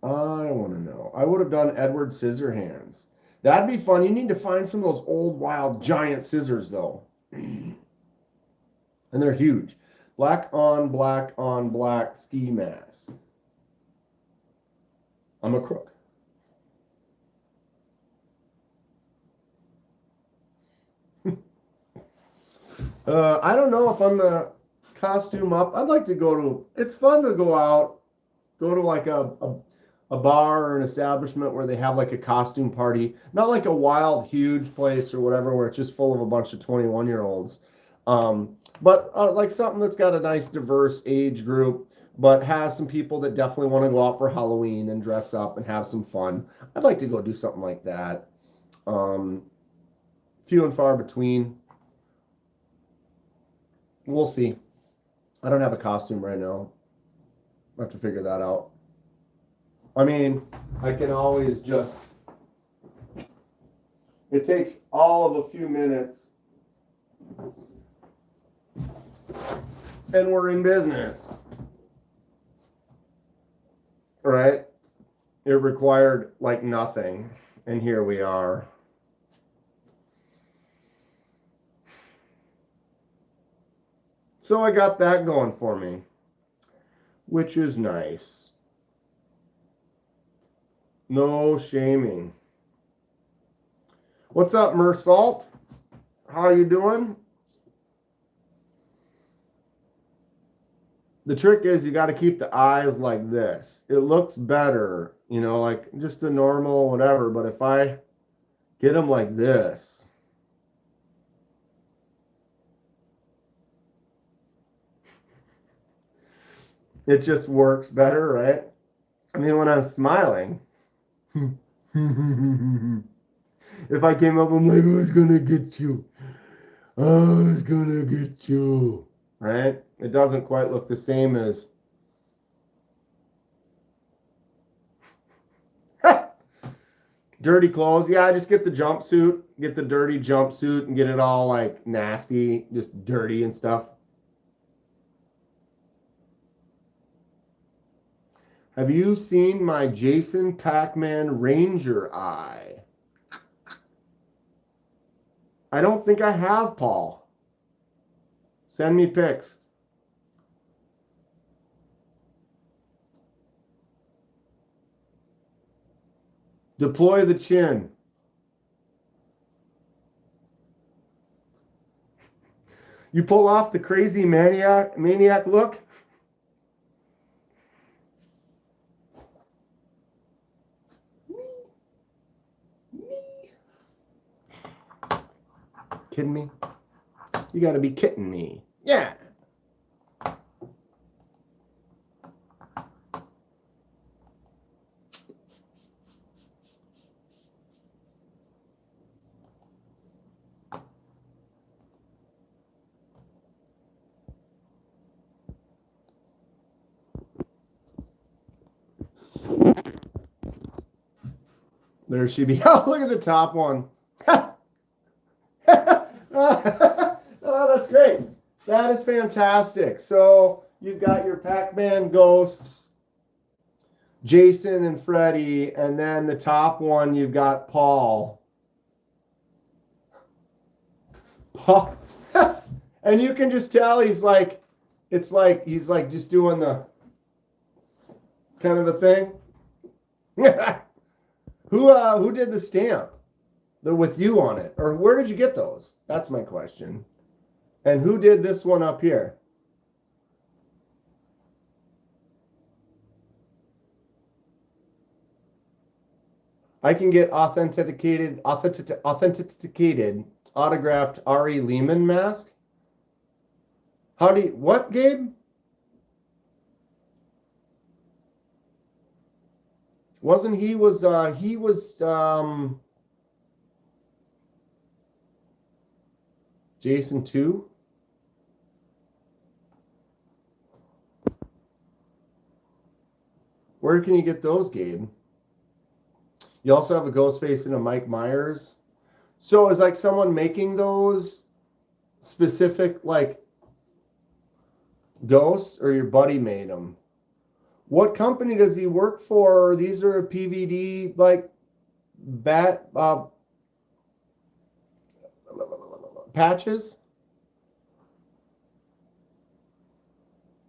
I want to know. I would have done Edward Scissorhands. That'd be fun. You need to find some of those old, wild, giant scissors, though. And they're huge. Black on black ski mask. I'm a crook. I don't know if I'm the costume up. I'd like to go to, it's fun to go out, go to like a bar or an establishment where they have like a costume party. Not like a wild, huge place or whatever where it's just full of a bunch of 21-year-olds. But like something that's got a nice diverse age group, but has some people that definitely want to go out for Halloween and dress up and have some fun. I'd like to go do something like that. Few and far between. We'll see. I don't have a costume right now. I have to figure that out. I mean, I can always just... It takes all of a few minutes. And we're in business. Right? It required like nothing. And here we are. So I got that going for me, which is nice. No shaming. What's up, Mersalt? How you doing? The trick is you got to keep the eyes like this. It looks better, you know, like just a normal whatever. But if I get them like this, it just works better, right? I mean, when I'm smiling, if I came up, I'm like, who's gonna get you? Who's gonna get you? Right? It doesn't quite look the same as dirty clothes. Yeah, just get the jumpsuit, get the dirty jumpsuit and get it all like nasty, just dirty and stuff. Have you seen my Jason Pac-Man Ranger eye? I don't think I have, Paul. Send me pics. Deploy the chin. You pull off the crazy maniac look? Kidding me? You gotta be kidding me. Yeah. There she be. Oh, look at the top one. Oh, that's great. That is fantastic. So you've got your Pac-Man ghosts, Jason and Freddy, and then the top one you've got Paul. Paul. And you can just tell he's like, it's like he's like just doing the kind of a thing. Who did the stamp? The with you on it, or where did you get those? That's my question. And who did this one up here? I can get authenticated autographed Ari Lehman mask. How do you, what, Gabe? Wasn't he was Jason 2? Where can you get those, Gabe? You also have a Ghostface and a Mike Myers. So is like someone making those specific like ghosts, or your buddy made them? What company does he work for? These are PVD like patches.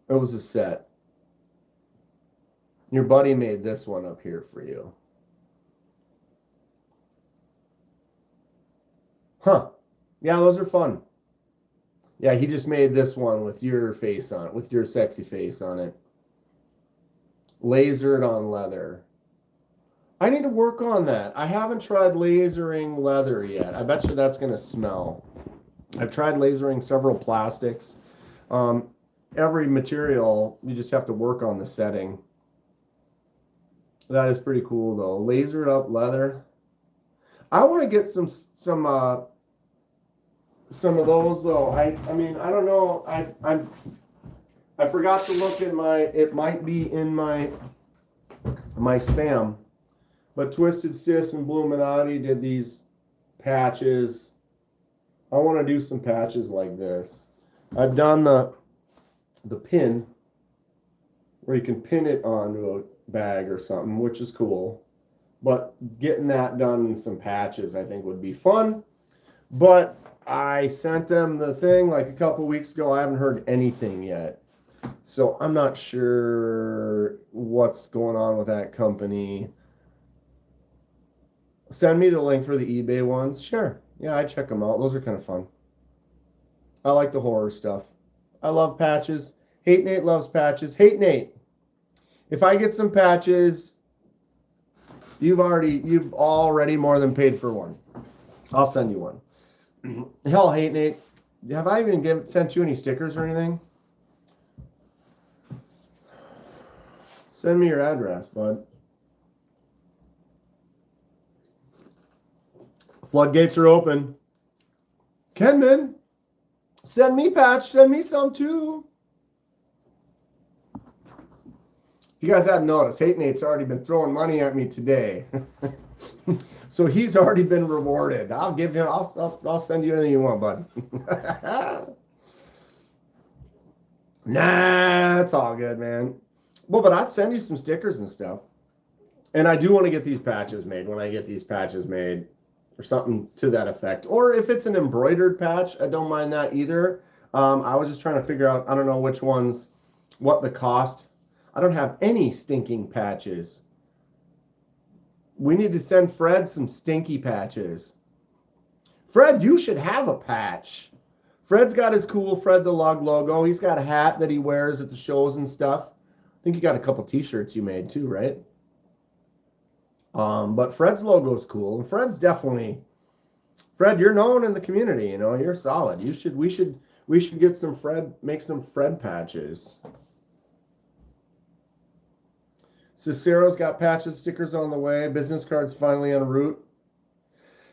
It was a set. Your buddy made this one up here for you. Huh. Yeah, those are fun. Yeah, he just made this one with your face on it, with your sexy face on it. Lasered on leather. I need to work on that. I haven't tried lasering leather yet. I bet you that's going to smell. I've tried lasering several plastics. Every material, you just have to work on the setting. That is pretty cool, though. Lasered up leather. I want to get some of those, though. I mean, I don't know. I forgot to look in my. It might be in my spam. But Twisted Sis and Bluminati did these patches. I want to do some patches like this. I've done the pin where you can pin it onto a bag or something, which is cool. But getting that done in some patches, I think, would be fun. But I sent them the thing like a couple weeks ago. I haven't heard anything yet. So I'm not sure what's going on with that company. Send me the link for the eBay ones. Sure. Yeah, I check them out. Those are kind of fun. I like the horror stuff. I love patches. Hate Nate loves patches. Hate Nate. If I get some patches, you've already more than paid for one. I'll send you one. Hell, Hate Nate. Have I even sent you any stickers or anything? Send me your address, bud. Floodgates are open. Kenman, send me patch. Send me some too. You guys hadn't noticed, Hate Nate's already been throwing money at me today. So he's already been rewarded. I'll give him. I'll send you anything you want, bud. Nah, it's all good, man. Well, but I'd send you some stickers and stuff. And I do want to get these patches made when I get these patches made. Or something to that effect. Or if it's an embroidered patch, I don't mind that either. I was just trying to figure out, I don't know which ones, what the cost. I don't have any stinking patches. We need to send Fred some stinky patches. Fred, you should have a patch. Fred's got his cool Fred the Lug logo. He's got a hat that he wears at the shows and stuff. I think you got a couple t-shirts you made too, right? But Fred's logo is cool, and Fred's definitely, Fred, you're known in the community, you know, you're solid. We should get some make some Fred patches. Cicero's got patches, stickers on the way, business cards finally en route.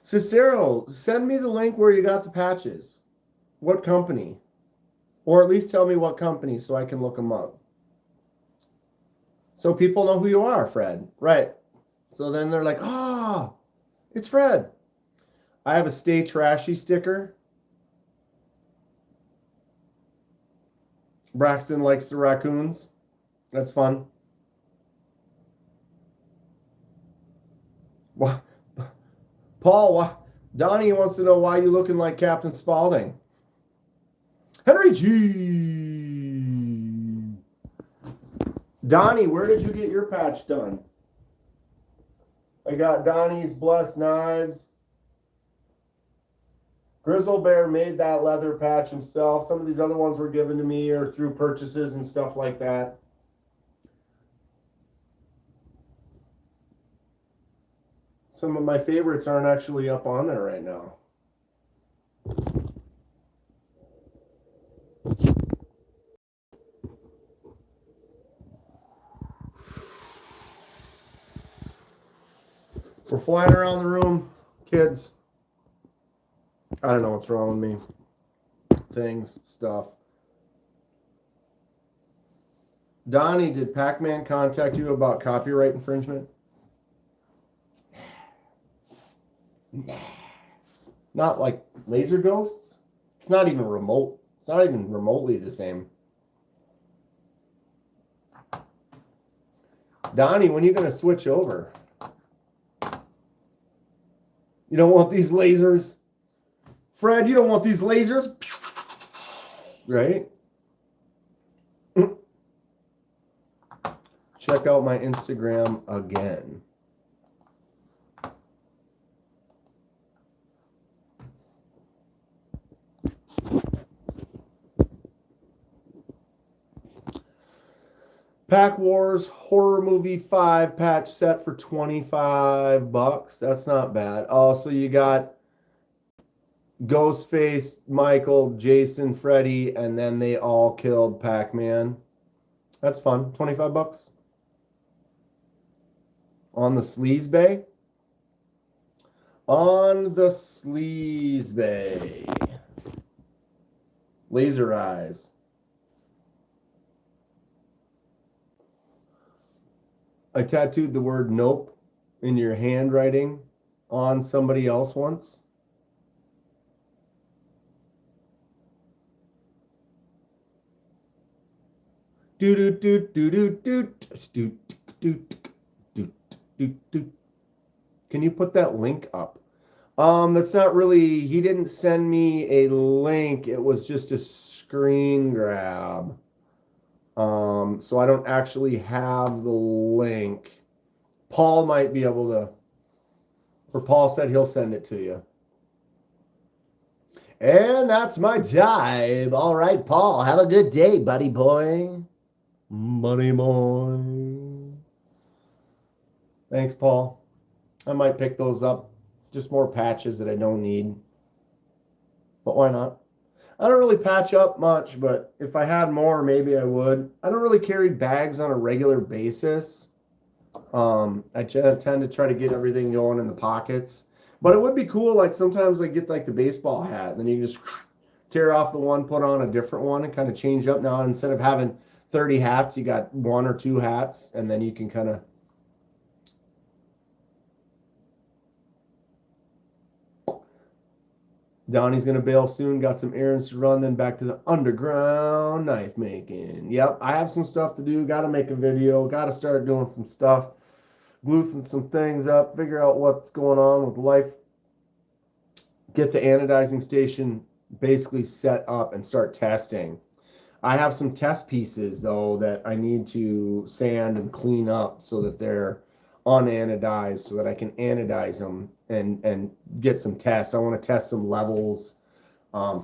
Cicero, send me the link where you got the patches. What company? Or at least tell me what company so I can look them up. So people know who you are, Fred. Right. So then they're like, ah, oh, It's Fred. I have a Stay Trashy sticker. Braxton likes the raccoons. That's fun. What? Paul, Donnie wants to know why you looking like Captain Spaulding. Henry G. Donnie, where did you get your patch done? I got Donnie's Blessed Knives. Grizzle Bear made that leather patch himself. Some of these other ones were given to me or through purchases and stuff like that. Some of my favorites aren't actually up on there right now. We're flying around the room, kids. I don't know what's wrong with me. Things, stuff. Donnie, did Pac-Man contact you about copyright infringement? Not like Laser Ghosts? It's not even remote. It's not even remotely the same. Donnie, when are you going to switch over? You don't want these lasers? Fred, you don't want these lasers? Right? Check out my Instagram again. Pack Wars Horror Movie 5 patch set for $25. That's not bad. Oh, so you got Ghostface, Michael, Jason, Freddy, and then they all killed Pac-Man. That's fun. $25. On the Sleaze Bay? On the Sleaze Bay. Laser Eyes. I tattooed the word nope in your handwriting on somebody else once. Do do do do do do do do do do. Can you put that link up? That's not really, he didn't send me a link. It was just a screen grab. So I don't actually have the link. Paul might be able to, or Paul said he'll send it to you. And that's my time. All right, Paul, have a good day, buddy boy. Buddy boy. Thanks, Paul. I might pick those up. Just more patches that I don't need. But why not? I don't really patch up much, but if I had more, maybe I would. I don't really carry bags on a regular basis. I tend to try to get everything going in the pockets. But it would be cool, like sometimes I get like the baseball hat, and then you just tear off the one, put on a different one, and kind of change up. Now instead of having 30 hats, you got 1 or 2 hats, and then you can kind of Donnie's going to bail soon. Got some errands to run, then back to the underground knife making. Yep, I have some stuff to do. Got to make a video. Got to start doing some stuff. Glue some things up. Figure out what's going on with life. Get the anodizing station basically set up and start testing. I have some test pieces, though, that I need to sand and clean up so that they're unanodized so that I can anodize them and get some tests. I want to test some levels,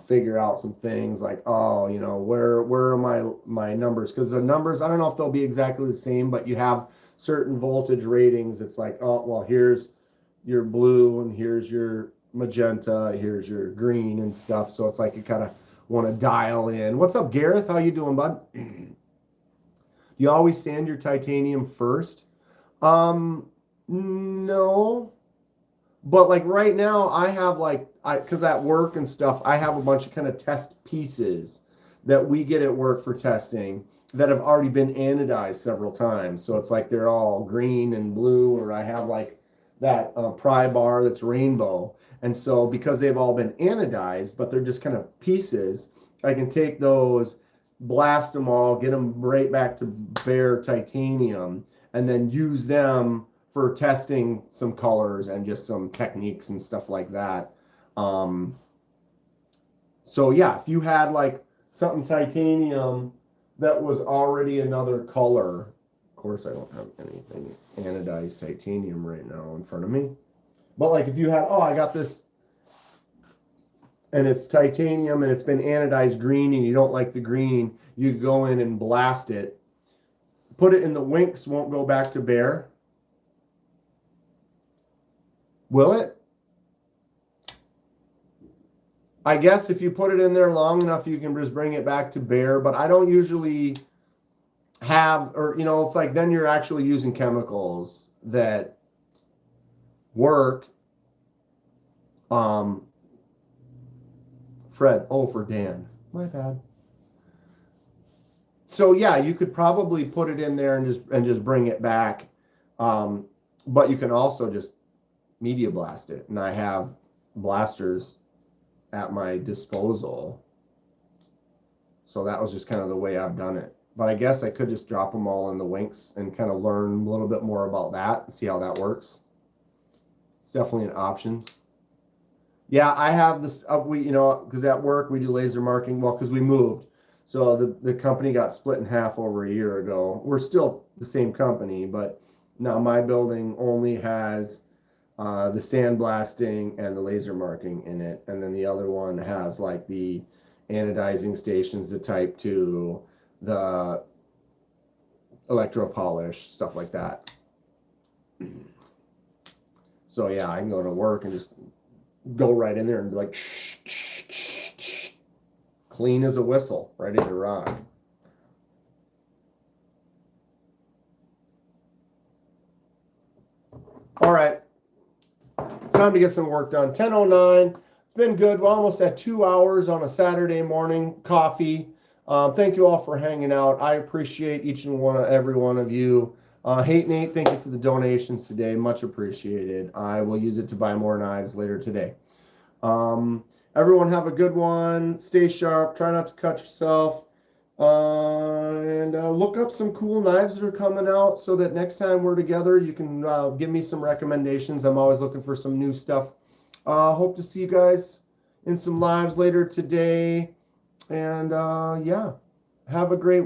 figure out some things like, oh, you know, where are my numbers? Because the numbers, I don't know if they'll be exactly the same, but you have certain voltage ratings. It's like, oh, well, here's your blue and here's your magenta, here's your green and stuff. So it's like you kind of want to dial in. What's up, Gareth? How you doing, bud? You always sand your titanium first? No, but like right now I have because at work and stuff, I have a bunch of kind of test pieces that we get at work for testing that have already been anodized several times. So it's like they're all green and blue, or I have like that pry bar that's rainbow. And so because they've all been anodized, but they're just kind of pieces, I can take those, blast them all, get them right back to bare titanium, and then use them for testing some colors and just some techniques and stuff like that. So yeah, if you had like something titanium that was already another color, of course I don't have anything anodized titanium right now in front of me, but like if you had, oh, I got this and it's titanium and it's been anodized green and you don't like the green, you go in and blast it, put it in the winks, won't go back to bare. Will it? I guess if you put it in there long enough, you can just bring it back to bare, but I don't usually have, or, you know, it's like then you're actually using chemicals that work. Fred, oh, for Dan, my bad. So yeah, you could probably put it in there and just bring it back, but you can also just media blast it, and I have blasters at my disposal, so that was just kind of the way I've done it. But I guess I could just drop them all in the winks and kind of learn a little bit more about that and see how that works. It's definitely an option. Yeah, I have this, we, you know, because at work we do laser marking, well, because we moved. So the company got split in half over a year ago. We're still the same company, but now my building only has the sandblasting and the laser marking in it. And then the other one has like the anodizing stations, the type 2, the electro polish, stuff like that. So yeah, I can go to work and just go right in there and be like, shh, shh, shh, shh. Clean as a whistle, ready to rock. All right, it's time to get some work done. 10:09. It's been good. We're almost at 2 hours on a Saturday morning. Coffee. Thank you all for hanging out. I appreciate each and every one of you. Hate Nate, thank you for the donations today. Much appreciated. I will use it to buy more knives later today. Everyone have a good one. Stay sharp. Try not to cut yourself. And look up some cool knives that are coming out so that next time we're together, you can give me some recommendations. I'm always looking for some new stuff. Hope to see you guys in some lives later today. And yeah, have a great week.